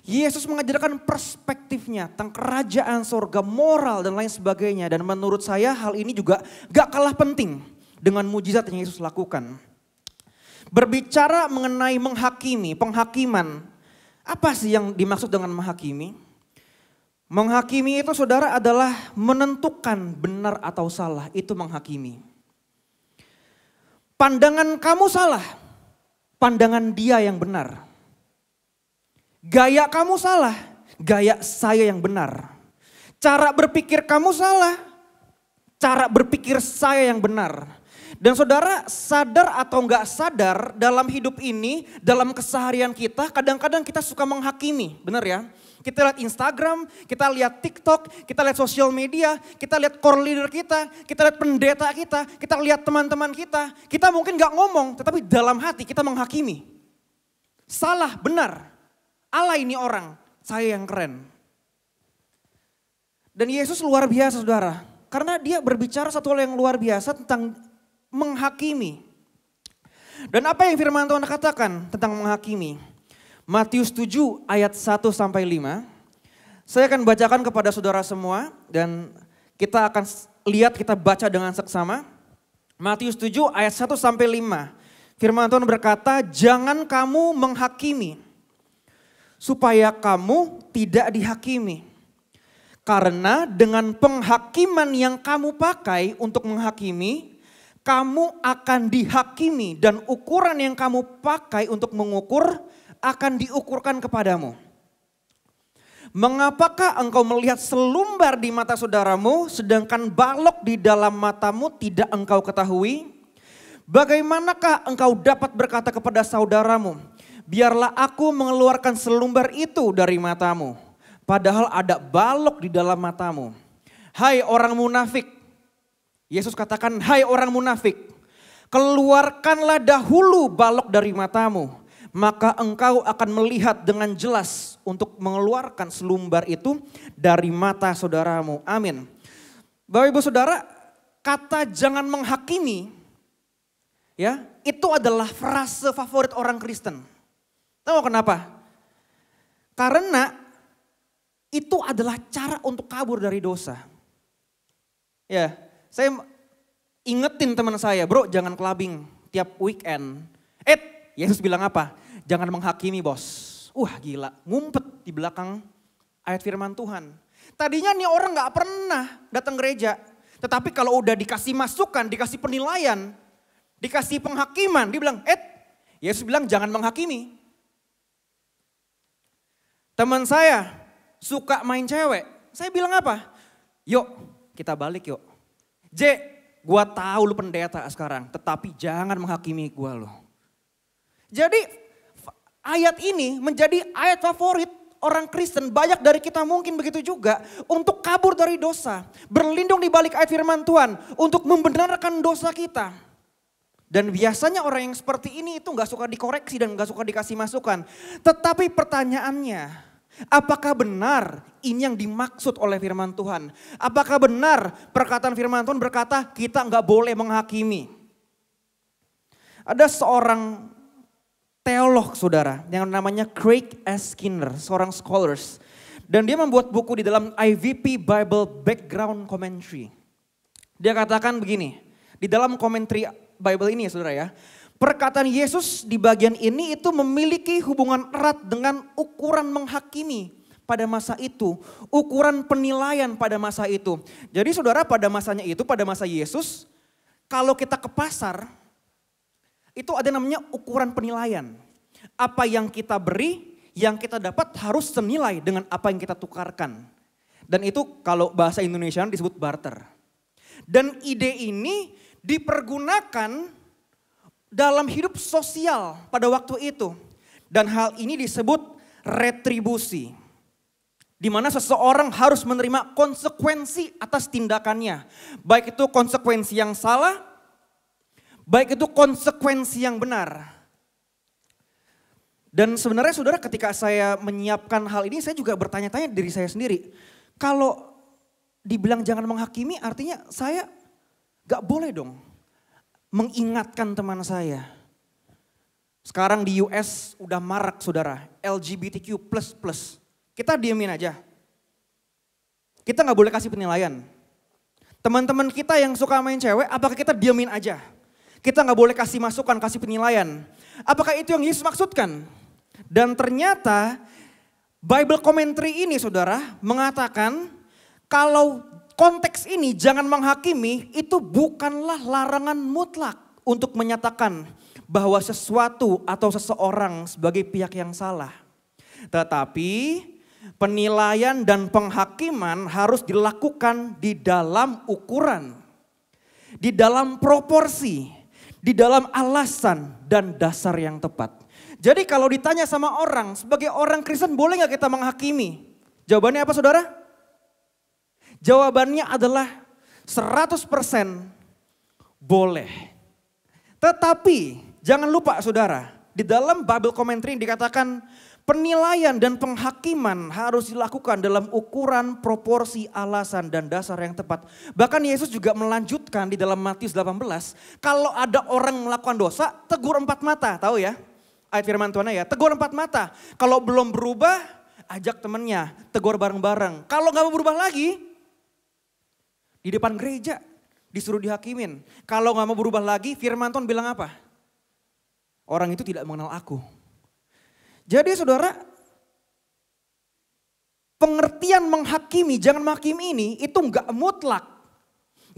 Yesus mengajarkan perspektifnya tentang kerajaan sorga, moral dan lain sebagainya. Dan menurut saya hal ini juga gak kalah penting dengan mujizat yang Yesus lakukan. Berbicara mengenai menghakimi, penghakiman. Apa sih yang dimaksud dengan menghakimi? Menghakimi itu saudara adalah menentukan benar atau salah, itu menghakimi. Pandangan kamu salah, pandangan dia yang benar. Gaya kamu salah, gaya saya yang benar. Cara berpikir kamu salah, cara berpikir saya yang benar. Dan saudara sadar atau enggak sadar dalam hidup ini, dalam keseharian kita, kadang-kadang kita suka menghakimi, benar ya? Kita lihat Instagram, kita lihat TikTok, kita lihat sosial media, kita lihat core leader kita lihat pendeta kita lihat teman-teman kita mungkin enggak ngomong, tetapi dalam hati kita menghakimi. Salah, benar. Allah ini orang, saya yang keren. Dan Yesus luar biasa saudara. Karena dia berbicara satu hal yang luar biasa tentang menghakimi. Dan apa yang firman Tuhan katakan tentang menghakimi? Matius 7 ayat 1 sampai 5. Saya akan bacakan kepada saudara semua dan kita akan lihat, kita baca dengan seksama. Matius 7 ayat 1 sampai 5. Firman Tuhan berkata, jangan kamu menghakimi, supaya kamu tidak dihakimi. Karena dengan penghakiman yang kamu pakai untuk menghakimi, kamu akan dihakimi. Dan ukuran yang kamu pakai untuk mengukur akan diukurkan kepadamu. Mengapakah engkau melihat selumbar di mata saudaramu, sedangkan balok di dalam matamu tidak engkau ketahui? Bagaimanakah engkau dapat berkata kepada saudaramu, biarlah aku mengeluarkan selumbar itu dari matamu, padahal ada balok di dalam matamu. Hai orang munafik, Yesus katakan, hai orang munafik, keluarkanlah dahulu balok dari matamu, maka engkau akan melihat dengan jelas untuk mengeluarkan selumbar itu dari mata saudaramu. Amin. Bapak Ibu Saudara, kata jangan menghakimi, ya, itu adalah frase favorit orang Kristen. Tahu kenapa? Karena itu adalah cara untuk kabur dari dosa. Ya, saya ingetin teman saya, bro jangan clubbing tiap weekend. Yesus bilang apa? Jangan menghakimi bos. Gila, ngumpet di belakang ayat firman Tuhan. Tadinya nih orang gak pernah datang gereja. Tetapi kalau udah dikasih masukan, dikasih penilaian, dikasih penghakiman, dia bilang, Yesus bilang jangan menghakimi. Teman saya suka main cewek. Saya bilang apa? Yuk kita balik yuk. J, gua tahu lu pendeta sekarang, tetapi jangan menghakimi gua lo. Jadi ayat ini menjadi ayat favorit orang Kristen, banyak dari kita mungkin begitu juga, untuk kabur dari dosa, berlindung di balik ayat firman Tuhan, untuk membenarkan dosa kita. Dan biasanya orang yang seperti ini itu gak suka dikoreksi dan gak suka dikasih masukan. Tetapi pertanyaannya, apakah benar ini yang dimaksud oleh firman Tuhan? Apakah benar perkataan firman Tuhan berkata kita gak boleh menghakimi? Ada seorang teolog saudara yang namanya Craig S. Skinner, seorang scholars. Dan dia membuat buku di dalam IVP Bible Background Commentary. Dia katakan begini, di dalam commentary Bible ini ya saudara ya. Perkataan Yesus di bagian ini itu memiliki hubungan erat dengan ukuran menghakimi pada masa itu. Ukuran penilaian pada masa itu. Jadi saudara pada masanya itu, pada masa Yesus, kalau kita ke pasar, itu ada namanya ukuran penilaian. Apa yang kita beri, yang kita dapat harus senilai dengan apa yang kita tukarkan. Dan itu kalau bahasa Indonesia disebut barter. Dan ide ini dipergunakan dalam hidup sosial pada waktu itu. Dan hal ini disebut retribusi. Di mana seseorang harus menerima konsekuensi atas tindakannya. Baik itu konsekuensi yang salah, baik itu konsekuensi yang benar. Dan sebenarnya saudara ketika saya menyiapkan hal ini saya juga bertanya-tanya diri saya sendiri. Kalau dibilang jangan menghakimi artinya saya gak boleh dong mengingatkan teman saya. Sekarang di US udah marak saudara, LGBTQ++. Kita diemin aja. Kita gak boleh kasih penilaian. Teman-teman kita yang suka main cewek, apakah kita diemin aja? Kita gak boleh kasih masukan, kasih penilaian. Apakah itu yang Yesus maksudkan? Dan ternyata Bible commentary ini saudara mengatakan kalau konteks ini jangan menghakimi itu bukanlah larangan mutlak untuk menyatakan bahwa sesuatu atau seseorang sebagai pihak yang salah. Tetapi penilaian dan penghakiman harus dilakukan di dalam ukuran, di dalam proporsi, di dalam alasan dan dasar yang tepat. Jadi kalau ditanya sama orang, sebagai orang Kristen boleh gak kita menghakimi? Jawabannya apa saudara? Jawabannya adalah 100% boleh. Tetapi jangan lupa saudara, di dalam Bible commentary dikatakan penilaian dan penghakiman harus dilakukan dalam ukuran, proporsi, alasan dan dasar yang tepat. Bahkan Yesus juga melanjutkan di dalam Matius 18, kalau ada orang melakukan dosa, tegur 4 mata, tahu ya? Ayat firman Tuhan ya, tegur 4 mata. Kalau belum berubah, ajak temannya, tegur bareng-bareng. Kalau gak mau berubah lagi, di depan gereja disuruh dihakimin. Kalau gak mau berubah lagi, firman Tuhan bilang apa? Orang itu tidak mengenal aku. Jadi saudara, pengertian menghakimi, jangan menghakimi ini itu gak mutlak.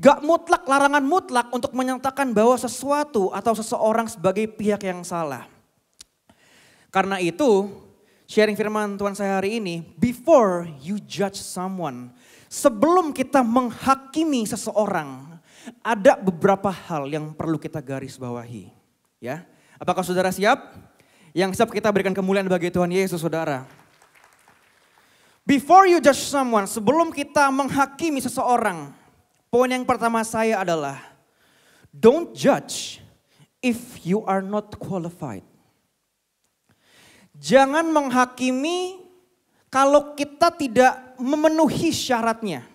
Gak mutlak, larangan mutlak untuk menyatakan bahwa sesuatu atau seseorang sebagai pihak yang salah. Karena itu, sharing firman Tuhan saya hari ini, before you judge someone, sebelum kita menghakimi seseorang, ada beberapa hal yang perlu kita garis bawahi. Ya, apakah saudara siap? Yang siap kita berikan kemuliaan bagi Tuhan Yesus saudara. Before you judge someone, sebelum kita menghakimi seseorang, poin yang pertama saya adalah, don't judge if you are not qualified. Jangan menghakimi kalau kita tidak memenuhi syaratnya.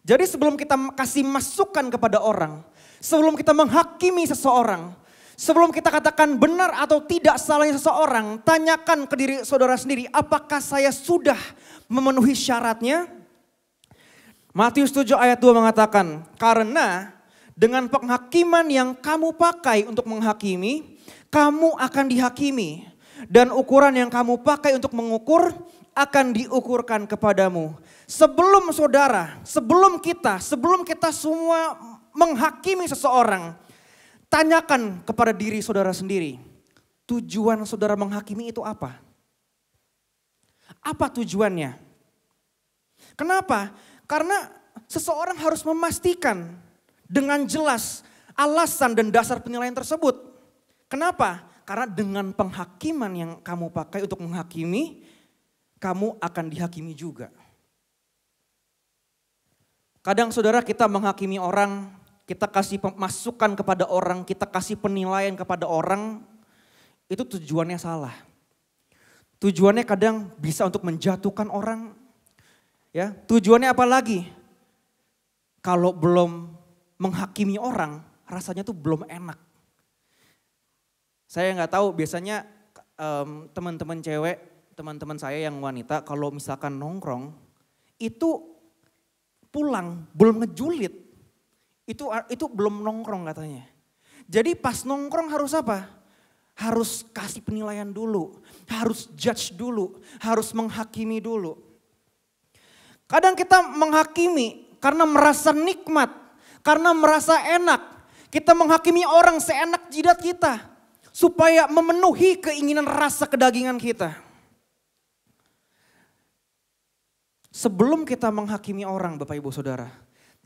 Jadi sebelum kita kasih masukan kepada orang, sebelum kita menghakimi seseorang, sebelum kita katakan benar atau tidak salahnya seseorang, tanyakan ke diri saudara sendiri, apakah saya sudah memenuhi syaratnya? Matius 7 ayat 2 mengatakan, karena dengan penghakiman yang kamu pakai untuk menghakimi, kamu akan dihakimi. Dan ukuran yang kamu pakai untuk mengukur akan diukurkan kepadamu. Sebelum saudara, sebelum kita semua menghakimi seseorang, tanyakan kepada diri saudara sendiri, tujuan saudara menghakimi itu apa? Apa tujuannya? Kenapa? Karena seseorang harus memastikan dengan jelas alasan dan dasar penilaian tersebut. Kenapa? Karena dengan penghakiman yang kamu pakai untuk menghakimi, kamu akan dihakimi juga. Kadang saudara kita menghakimi orang, kita kasih masukan kepada orang, kita kasih penilaian kepada orang, itu tujuannya salah. Tujuannya kadang bisa untuk menjatuhkan orang. Ya, tujuannya apa lagi? Kalau belum menghakimi orang, rasanya tuh belum enak. Saya nggak tahu biasanya teman-teman cewek, teman-teman saya yang wanita kalau misalkan nongkrong, itu pulang belum ngejulit, itu belum nongkrong katanya. Jadi pas nongkrong harus apa? Harus kasih penilaian dulu, harus judge dulu, harus menghakimi dulu. Kadang kita menghakimi karena merasa nikmat, karena merasa enak. Kita menghakimi orang seenak jidat kita, supaya memenuhi keinginan rasa kedagingan kita. Sebelum kita menghakimi orang Bapak Ibu Saudara,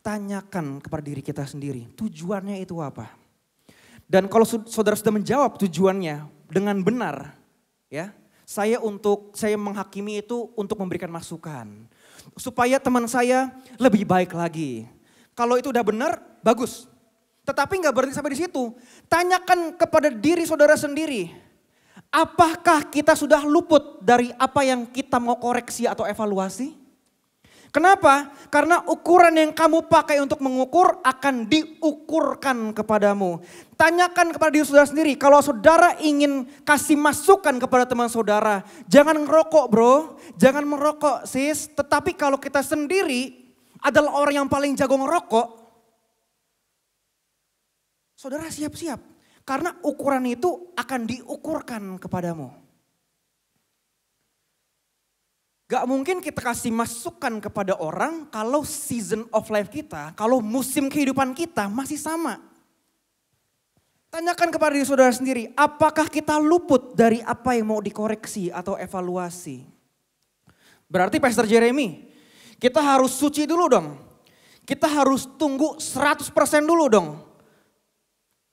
tanyakan kepada diri kita sendiri, tujuannya itu apa? Dan kalau saudara sudah menjawab tujuannya dengan benar, ya, saya menghakimi itu untuk memberikan masukan supaya teman saya lebih baik lagi. Kalau itu udah benar, bagus. Tetapi nggak berhenti sampai di situ. Tanyakan kepada diri saudara sendiri, apakah kita sudah luput dari apa yang kita mau koreksi atau evaluasi? Kenapa? Karena ukuran yang kamu pakai untuk mengukur akan diukurkan kepadamu. Tanyakan kepada diri saudara sendiri, kalau saudara ingin kasih masukan kepada teman saudara, jangan ngerokok bro, jangan merokok sis. Tetapi kalau kita sendiri adalah orang yang paling jago ngerokok, saudara siap-siap. Karena ukuran itu akan diukurkan kepadamu. Gak mungkin kita kasih masukan kepada orang kalau season of life kita, kalau musim kehidupan kita masih sama. Tanyakan kepada diri saudara sendiri, apakah kita luput dari apa yang mau dikoreksi atau evaluasi? Berarti Pastor Jeremy, kita harus suci dulu dong. Kita harus tunggu 100% dulu dong.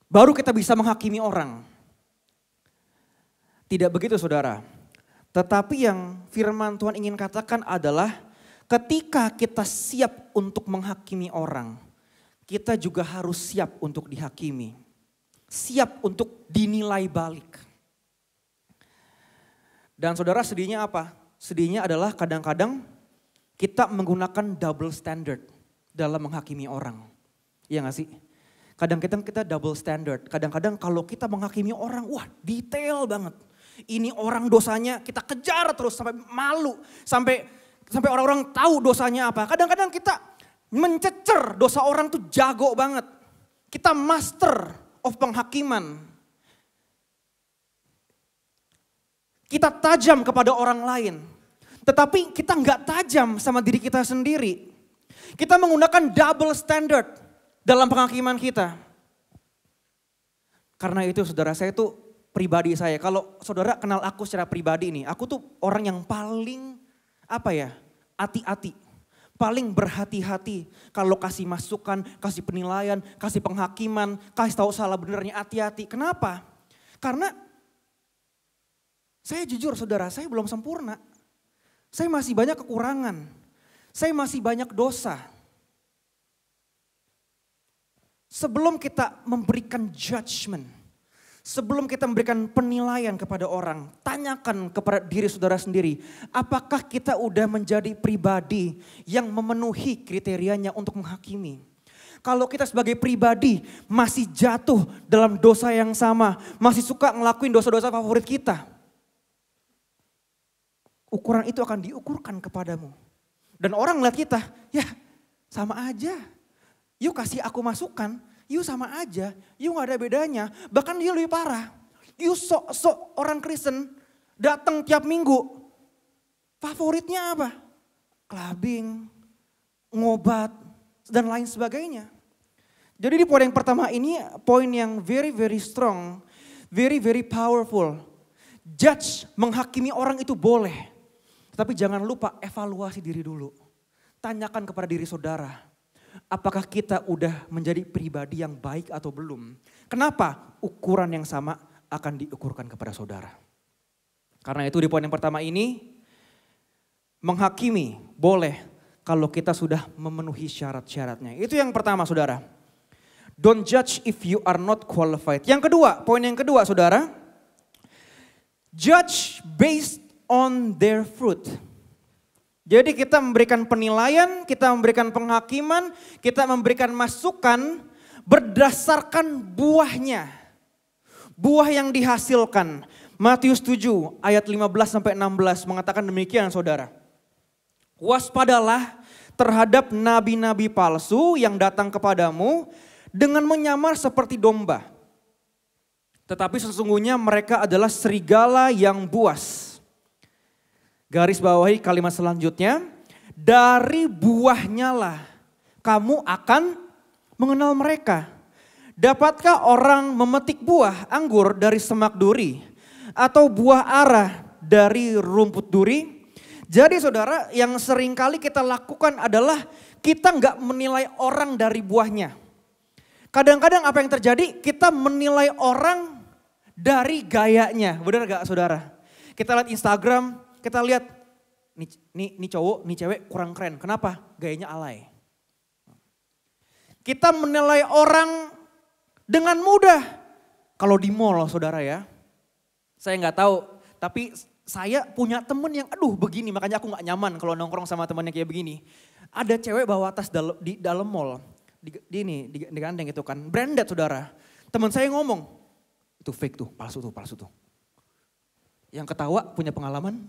Baru kita bisa menghakimi orang. Tidak begitu saudara. Tetapi yang firman Tuhan ingin katakan adalah ketika kita siap untuk menghakimi orang, kita juga harus siap untuk dihakimi. Siap untuk dinilai balik. Dan saudara sedihnya apa? Sedihnya adalah kadang-kadang kita menggunakan double standard dalam menghakimi orang. Iya gak sih? Kadang-kadang kita double standard. Kadang-kadang kalau kita menghakimi orang, wah detail banget. Ini orang dosanya kita kejar terus sampai malu. Sampai orang-orang tahu dosanya apa. Kadang-kadang kita mencecer dosa orang tuh jago banget. Kita master of penghakiman. Kita tajam kepada orang lain. Tetapi kita nggak tajam sama diri kita sendiri. Kita menggunakan double standard dalam penghakiman kita. Karena itu saudara, saya tuh pribadi saya, kalau saudara kenal aku secara pribadi nih, aku tuh orang yang paling hati-hati, paling berhati-hati kalau kasih masukan, kasih penilaian, kasih penghakiman, kasih tahu salah benernya, hati-hati. Kenapa? Karena saya jujur saudara, saya belum sempurna. Saya masih banyak kekurangan, saya masih banyak dosa. Sebelum kita memberikan judgment, sebelum kita memberikan penilaian kepada orang, tanyakan kepada diri saudara sendiri, apakah kita udah menjadi pribadi yang memenuhi kriterianya untuk menghakimi? Kalau kita sebagai pribadi masih jatuh dalam dosa yang sama, masih suka ngelakuin dosa-dosa favorit kita, ukuran itu akan diukurkan kepadamu. Dan orang ngeliat kita, ya sama aja. Yuk kasih aku masukan. You sama aja, you gak ada bedanya. Bahkan dia lebih parah. You sok orang Kristen datang tiap minggu. Favoritnya apa? Clubbing, ngobat, dan lain sebagainya. Jadi di poin yang pertama ini poin yang very very strong, very very powerful. Judge, menghakimi orang itu boleh. Tapi jangan lupa evaluasi diri dulu. Tanyakan kepada diri saudara. apakah kita udah menjadi pribadi yang baik atau belum. Kenapa? Ukuran yang sama akan diukurkan kepada saudara. Karena itu di poin yang pertama ini, menghakimi boleh kalau kita sudah memenuhi syarat-syaratnya. Itu yang pertama saudara. Don't judge if you are not qualified. Yang kedua, poin yang kedua saudara. Judge based on their fruit. Jadi kita memberikan penilaian, kita memberikan penghakiman, kita memberikan masukan berdasarkan buahnya. Buah yang dihasilkan. Matius 7 ayat 15 sampai 16 mengatakan demikian saudara. Waspadalah terhadap nabi-nabi palsu yang datang kepadamu dengan menyamar seperti domba. Tetapi sesungguhnya mereka adalah serigala yang buas. Garis bawahi kalimat selanjutnya, dari buahnya lah kamu akan mengenal mereka. Dapatkah orang memetik buah anggur dari semak duri atau buah ara dari rumput duri? Jadi saudara, yang seringkali kita lakukan adalah kita nggak menilai orang dari buahnya. Kadang-kadang apa yang terjadi, kita menilai orang dari gayanya. Benar gak saudara? Kita lihat Instagram, kita lihat nih cowok, nih cewek kurang keren. Kenapa? Gayanya alay. Kita menilai orang dengan mudah. Kalau di mall saudara ya. Saya nggak tahu, tapi saya punya temen yang begini. Makanya aku nggak nyaman kalau nongkrong sama temennya kayak begini. Ada cewek bawa tas di dalam mall. Digandeng itu kan. Branded saudara. Teman saya ngomong, itu fake tuh, palsu tuh. Yang ketawa punya pengalaman.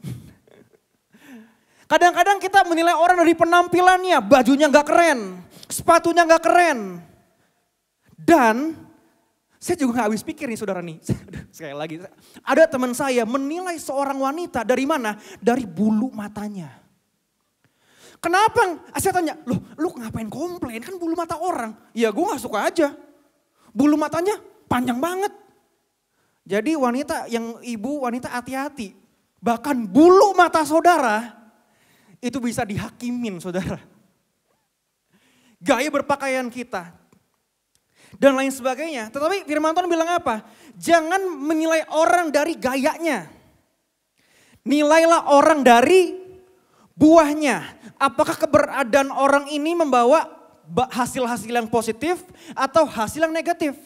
Kadang-kadang kita menilai orang dari penampilannya, bajunya gak keren, sepatunya gak keren. Dan saya juga gak habis pikir nih saudara nih, sekali lagi. Ada teman saya menilai seorang wanita dari mana? Dari bulu matanya. Kenapa? Saya tanya, lu ngapain komplain? Kan bulu mata orang. Ya gue gak suka aja. Bulu matanya panjang banget. Jadi wanita hati-hati. Bahkan bulu mata saudara itu bisa dihakimin saudara. Gaya berpakaian kita. Dan lain sebagainya. Tetapi firman Tuhan bilang apa? Jangan menilai orang dari gayanya. Nilailah orang dari buahnya. Apakah keberadaan orang ini membawa hasil-hasil yang positif atau hasil yang negatif?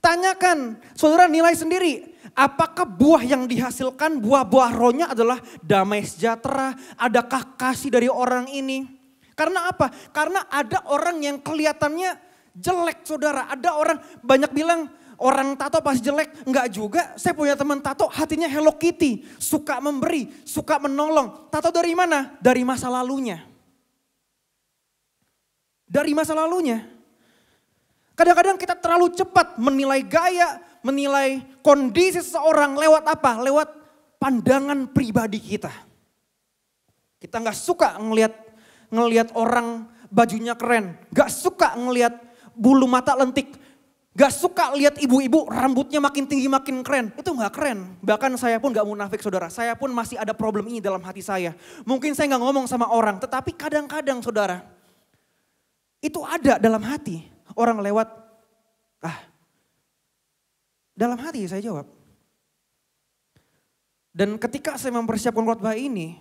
Tanyakan, saudara nilai sendiri. Apakah buah yang dihasilkan, buah-buah rohnya adalah damai sejahtera? Adakah kasih dari orang ini? Karena apa? Karena ada orang yang kelihatannya jelek saudara. Ada orang banyak bilang orang tato pasti jelek. Enggak juga, saya punya teman tato hatinya Hello Kitty. Suka memberi, suka menolong. Tato dari mana? Dari masa lalunya. Dari masa lalunya. Kadang-kadang kita terlalu cepat menilai gaya, menilai kondisi seseorang lewat apa? Lewat pandangan pribadi kita. Kita nggak suka ngelihat orang bajunya keren, nggak suka ngelihat bulu mata lentik, nggak suka lihat ibu-ibu rambutnya makin tinggi makin keren. Itu nggak keren. Bahkan saya pun nggak munafik saudara, saya pun masih ada problem ini dalam hati saya. Mungkin saya nggak ngomong sama orang, tetapi kadang-kadang saudara itu ada dalam hati. Orang lewat, dalam hati saya jawab. Dan ketika saya mempersiapkan khotbah ini,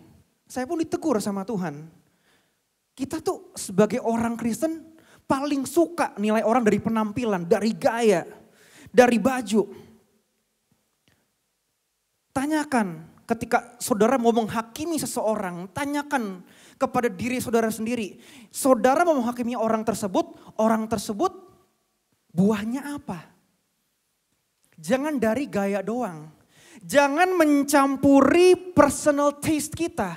saya pun ditegur sama Tuhan. Kita tuh sebagai orang Kristen paling suka nilai orang dari penampilan, dari gaya, dari baju. Tanyakan ketika saudara mau menghakimi seseorang, tanyakan kepada diri saudara sendiri. Saudara mau menghakimi orang tersebut buahnya apa? Jangan dari gaya doang. Jangan mencampuri personal taste kita,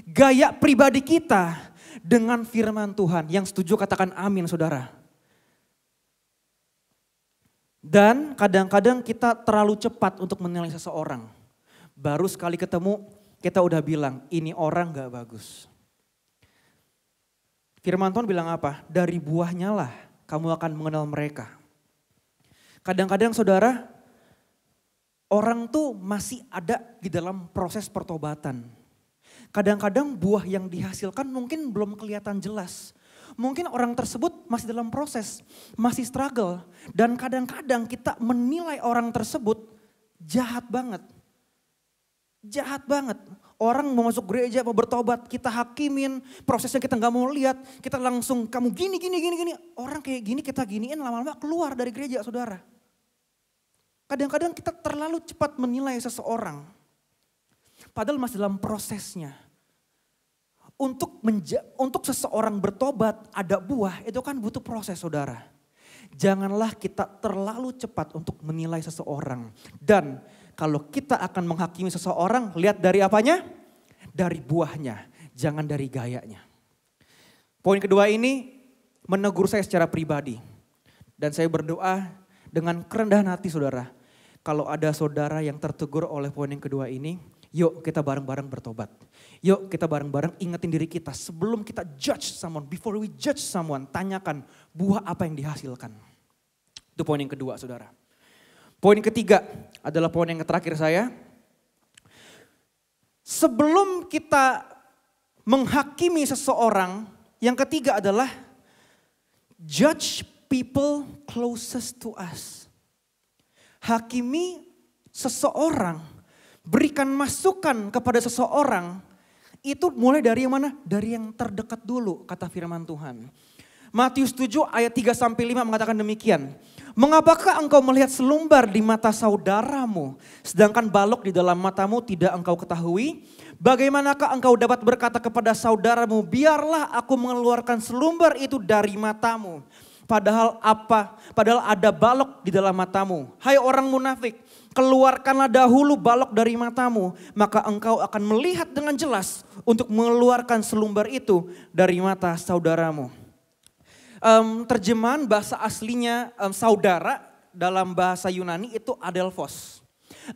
gaya pribadi kita dengan firman Tuhan. Yang setuju katakan amin saudara. Dan kadang-kadang kita terlalu cepat untuk menilai seseorang. Baru sekali ketemu kita udah bilang ini orang gak bagus. Firman Tuhan bilang apa? Dari buahnya lah kamu akan mengenal mereka. Kadang-kadang saudara, orang tuh masih ada di dalam proses pertobatan. Kadang-kadang buah yang dihasilkan mungkin belum kelihatan jelas. Mungkin orang tersebut masih dalam proses, masih struggle. Dan kadang-kadang kita menilai orang tersebut jahat banget. Jahat banget. Orang mau masuk gereja, mau bertobat, kita hakimin, prosesnya kita nggak mau lihat, kita langsung kamu gini. Orang kayak gini kita giniin, lama-lama keluar dari gereja, saudara. Kadang-kadang kita terlalu cepat menilai seseorang. Padahal masih dalam prosesnya. Untuk seseorang bertobat, ada buah, itu kan butuh proses, saudara. Janganlah kita terlalu cepat untuk menilai seseorang. Dan kalau kita akan menghakimi seseorang, lihat dari apanya? Dari buahnya, jangan dari gayanya. Poin kedua ini menegur saya secara pribadi. Dan saya berdoa dengan kerendahan hati, saudara. Kalau ada saudara yang tertegur oleh poin yang kedua ini, yuk kita bareng-bareng bertobat. Yuk kita bareng-bareng ingetin diri kita sebelum kita judge someone, before we judge someone, tanyakan buah apa yang dihasilkan. Itu poin yang kedua, saudara. Poin ketiga adalah poin yang terakhir saya. Sebelum kita menghakimi seseorang, yang ketiga adalah judge people closest to us. Hakimi seseorang, berikan masukan kepada seseorang, itu mulai dari yang mana? Dari yang terdekat dulu, kata firman Tuhan. Matius 7 ayat 3-5 mengatakan demikian. Mengapakah engkau melihat selumbar di mata saudaramu, sedangkan balok di dalam matamu tidak engkau ketahui? Bagaimanakah engkau dapat berkata kepada saudaramu, biarlah aku mengeluarkan selumbar itu dari matamu. Padahal ada balok di dalam matamu. Hai orang munafik, keluarkanlah dahulu balok dari matamu, maka engkau akan melihat dengan jelas untuk mengeluarkan selumbar itu dari mata saudaramu. Terjemahan bahasa aslinya saudara dalam bahasa Yunani itu adelphos.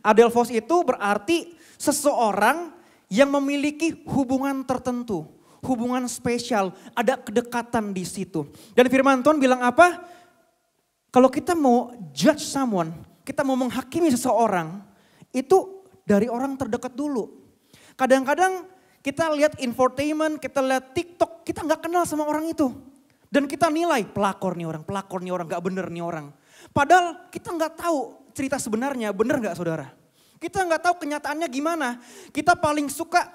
Adelphos itu berarti seseorang yang memiliki hubungan tertentu, hubungan spesial, ada kedekatan di situ. Dan firman Tuhan bilang apa? Kalau kita mau judge someone, kita mau menghakimi seseorang, itu dari orang terdekat dulu. Kadang-kadang kita lihat infotainment, kita lihat TikTok, kita nggak kenal sama orang itu. Dan kita nilai pelakor nih orang, gak bener nih orang. Padahal kita nggak tahu cerita sebenarnya, bener nggak saudara? Kita nggak tahu kenyataannya gimana. Kita paling suka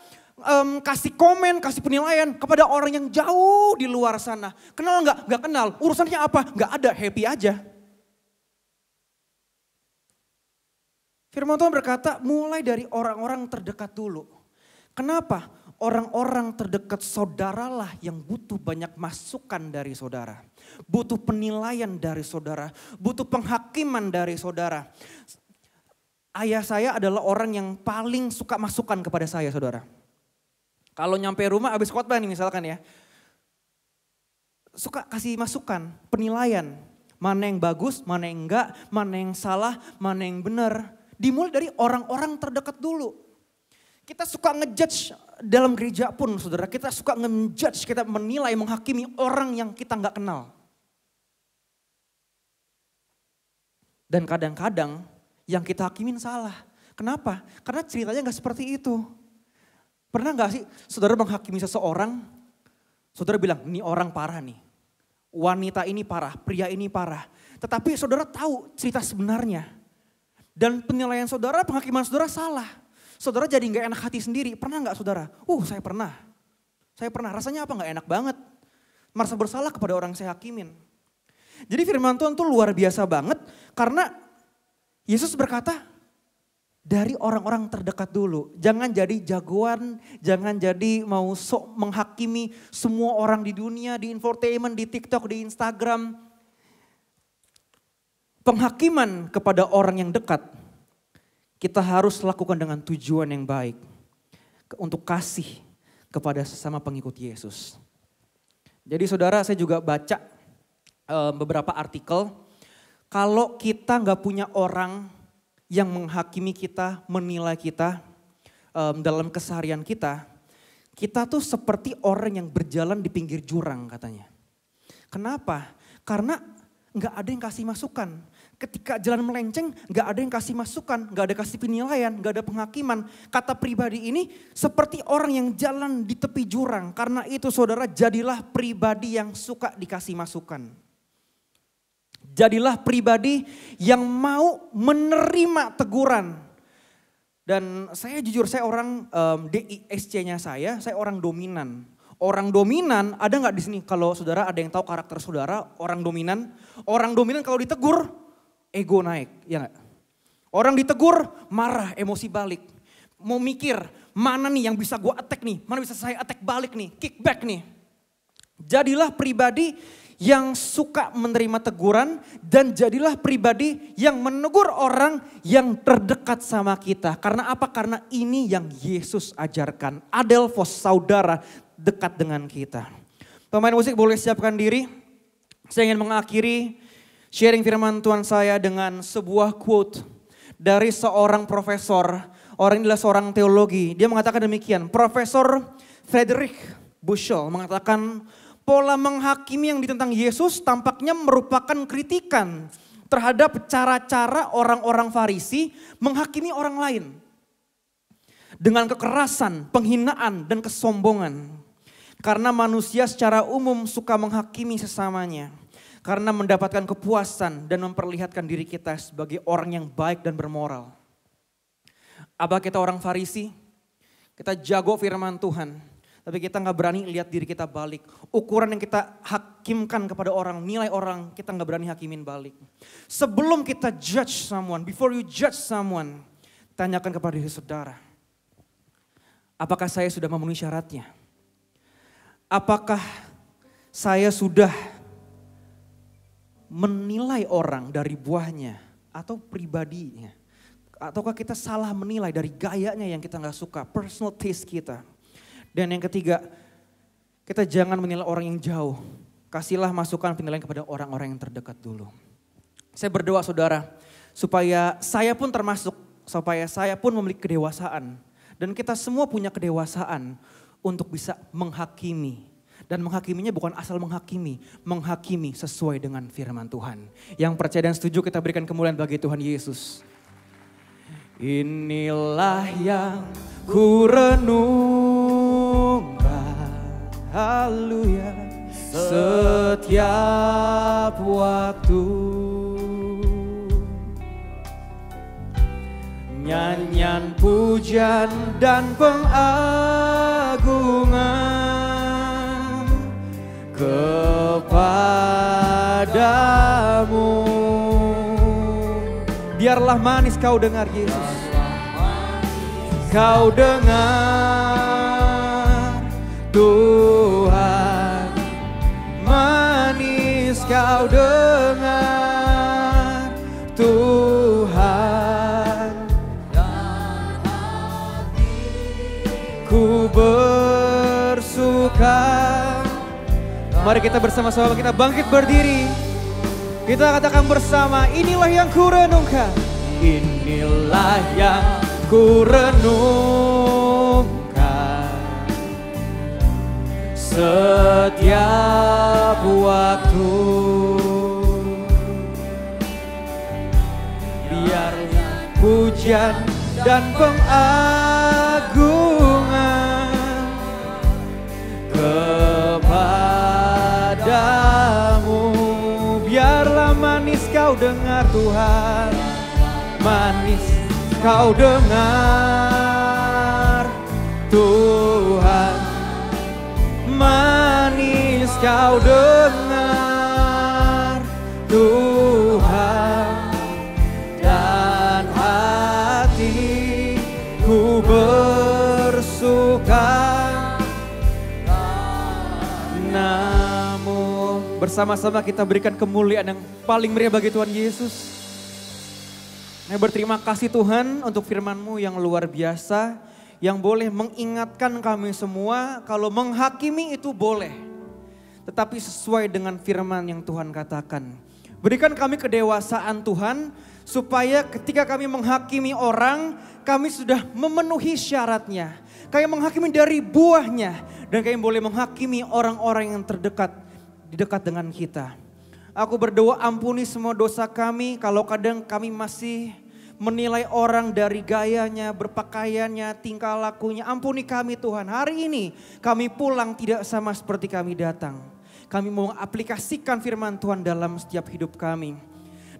kasih komen, kasih penilaian kepada orang yang jauh di luar sana. Kenal nggak? Nggak kenal. Urusannya apa? Nggak ada, happy aja. Firman Tuhan berkata mulai dari orang-orang terdekat dulu. Kenapa? Orang-orang terdekat saudaralah yang butuh banyak masukan dari saudara. Butuh penilaian dari saudara. Butuh penghakiman dari saudara. Ayah saya adalah orang yang paling suka masukan kepada saya, saudara. Kalau nyampe rumah habis khotbah nih misalkan ya. Suka kasih masukan, penilaian. Mana yang bagus, mana yang enggak, mana yang salah, mana yang benar. Dimulai dari orang-orang terdekat dulu. Kita suka ngejudge dalam gereja pun saudara. Kita suka ngejudge, kita menilai, menghakimi orang yang kita nggak kenal. Dan kadang-kadang yang kita hakimin salah. Kenapa? Karena ceritanya nggak seperti itu. Pernah nggak sih saudara menghakimi seseorang, saudara bilang ini orang parah nih. Wanita ini parah, pria ini parah. Tetapi saudara tahu cerita sebenarnya. Dan penilaian saudara, penghakiman saudara salah. Saudara jadi gak enak hati sendiri, pernah gak saudara? Saya pernah. Saya pernah, rasanya apa gak enak banget. Merasa bersalah kepada orang yang saya hakimin. Jadi firman Tuhan tuh luar biasa banget karena Yesus berkata dari orang-orang terdekat dulu. Jangan jadi jagoan, jangan jadi mau sok menghakimi semua orang di dunia, di infotainment, di TikTok, di Instagram. Penghakiman kepada orang yang dekat, kita harus lakukan dengan tujuan yang baik. Untuk kasih kepada sesama pengikut Yesus. Jadi saudara, saya juga baca beberapa artikel. Kalau kita gak punya orang yang menghakimi kita, menilai kita dalam keseharian kita. Kita tuh seperti orang yang berjalan di pinggir jurang katanya. Kenapa? Karena nggak ada yang kasih masukan. Ketika jalan melenceng, nggak ada yang kasih masukan, nggak ada kasih penilaian, nggak ada penghakiman. Kata pribadi ini seperti orang yang jalan di tepi jurang. Karena itu saudara, jadilah pribadi yang suka dikasih masukan. Jadilah pribadi yang mau menerima teguran. Dan saya jujur, saya orang DISC-nya saya orang dominan. Orang dominan ada nggak di sini? Kalau saudara ada yang tahu karakter saudara, orang dominan kalau ditegur, ego naik, ya nggak? Orang ditegur, marah, emosi balik. Mau mikir, mana nih yang bisa gue attack nih, mana bisa saya attack balik nih, kickback nih. Jadilah pribadi yang suka menerima teguran dan jadilah pribadi yang menegur orang yang terdekat sama kita. Karena apa? Karena ini yang Yesus ajarkan. Adelphos, saudara dekat dengan kita. Pemain musik boleh siapkan diri. Saya ingin mengakhiri sharing firman Tuhan saya dengan sebuah quote dari seorang profesor. Orang ini adalah seorang teologi. Dia mengatakan demikian. Profesor Friedrich Bushel mengatakan pola menghakimi yang ditentang Yesus tampaknya merupakan kritikan terhadap cara-cara orang-orang Farisi menghakimi orang lain. Dengan kekerasan, penghinaan, dan kesombongan. Karena manusia secara umum suka menghakimi sesamanya. Karena mendapatkan kepuasan dan memperlihatkan diri kita sebagai orang yang baik dan bermoral. Apa kita orang Farisi? Kita jago firman Tuhan. Tapi kita gak berani lihat diri kita balik. Ukuran yang kita hakimkan kepada orang, nilai orang, kita gak berani hakimin balik. Sebelum kita judge someone, before you judge someone, tanyakan kepada diri saudara. Apakah saya sudah memenuhi syaratnya? Apakah saya sudah menilai orang dari buahnya atau pribadinya? Ataukah kita salah menilai dari gayanya yang kita gak suka, personal taste kita? Dan yang ketiga, kita jangan menilai orang yang jauh. Kasihlah masukan penilaian kepada orang-orang yang terdekat dulu. Saya berdoa saudara, supaya saya pun termasuk, supaya saya pun memiliki kedewasaan. Dan kita semua punya kedewasaan untuk bisa menghakimi. Dan menghakiminya bukan asal menghakimi sesuai dengan firman Tuhan. Yang percaya dan setuju kita berikan kemuliaan bagi Tuhan Yesus. Inilah yang ku renungkan, haleluya, setiap waktu. Nyanyian pujian dan pengagungan kepadamu. Biarlah manis kau dengar Yesus. Kau dengar Tuhan. Manis kau dengar Tuhan. Ku bersuka. Mari kita bersama-sama kita bangkit berdiri. Kita katakan bersama, inilah yang ku renungkan. Inilah yang ku renungkan setiap waktu. Biarlah pujian dan pengagungan kepadamu. Biarlah manis kau dengar Tuhan. Manis kau dengar Tuhan. Manis kau dengar Tuhan. Dan hatiku bersuka. Namun bersama-sama kita berikan kemuliaan yang paling meriah bagi Tuhan Yesus. Saya berterima kasih Tuhan untuk firman-Mu yang luar biasa. Yang boleh mengingatkan kami semua kalau menghakimi itu boleh. Tetapi sesuai dengan firman yang Tuhan katakan. Berikan kami kedewasaan Tuhan. Supaya ketika kami menghakimi orang, kami sudah memenuhi syaratnya. Kami menghakimi dari buahnya. Dan kami boleh menghakimi orang-orang yang terdekat, di dekat dengan kita. Aku berdoa ampuni semua dosa kami kalau kadang kami masih menilai orang dari gayanya, berpakaiannya, tingkah lakunya. Ampuni kami Tuhan, hari ini kami pulang tidak sama seperti kami datang. Kami mau aplikasikan firman Tuhan dalam setiap hidup kami.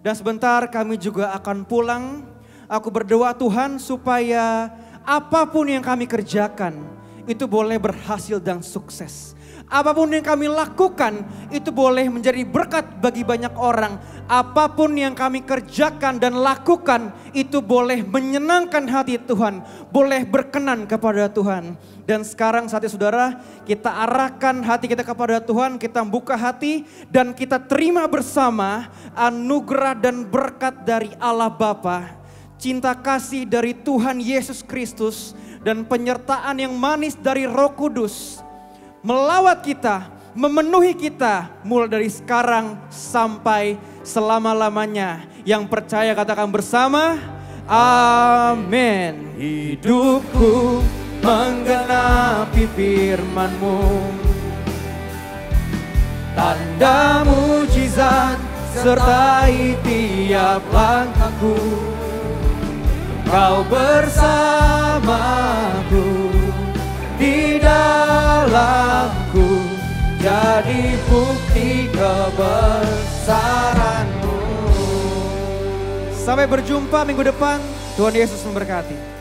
Dan sebentar kami juga akan pulang. Aku berdoa Tuhan supaya apapun yang kami kerjakan itu boleh berhasil dan sukses. Apapun yang kami lakukan itu boleh menjadi berkat bagi banyak orang. Apapun yang kami kerjakan dan lakukan itu boleh menyenangkan hati Tuhan. Boleh berkenan kepada Tuhan. Dan sekarang saatnya saudara, kita arahkan hati kita kepada Tuhan. Kita buka hati dan kita terima bersama anugerah dan berkat dari Allah Bapa, cinta kasih dari Tuhan Yesus Kristus, dan penyertaan yang manis dari Roh Kudus melawat kita, memenuhi kita mulai dari sekarang sampai selama-lamanya. Yang percaya katakan bersama, amin. Hidupku menggenapi firman-Mu, tanda mujizat sertai tiap langkahku. Kau bersamaku, di dalamku, jadi bukti kebesaran-Mu. Sampai berjumpa minggu depan, Tuhan Yesus memberkati.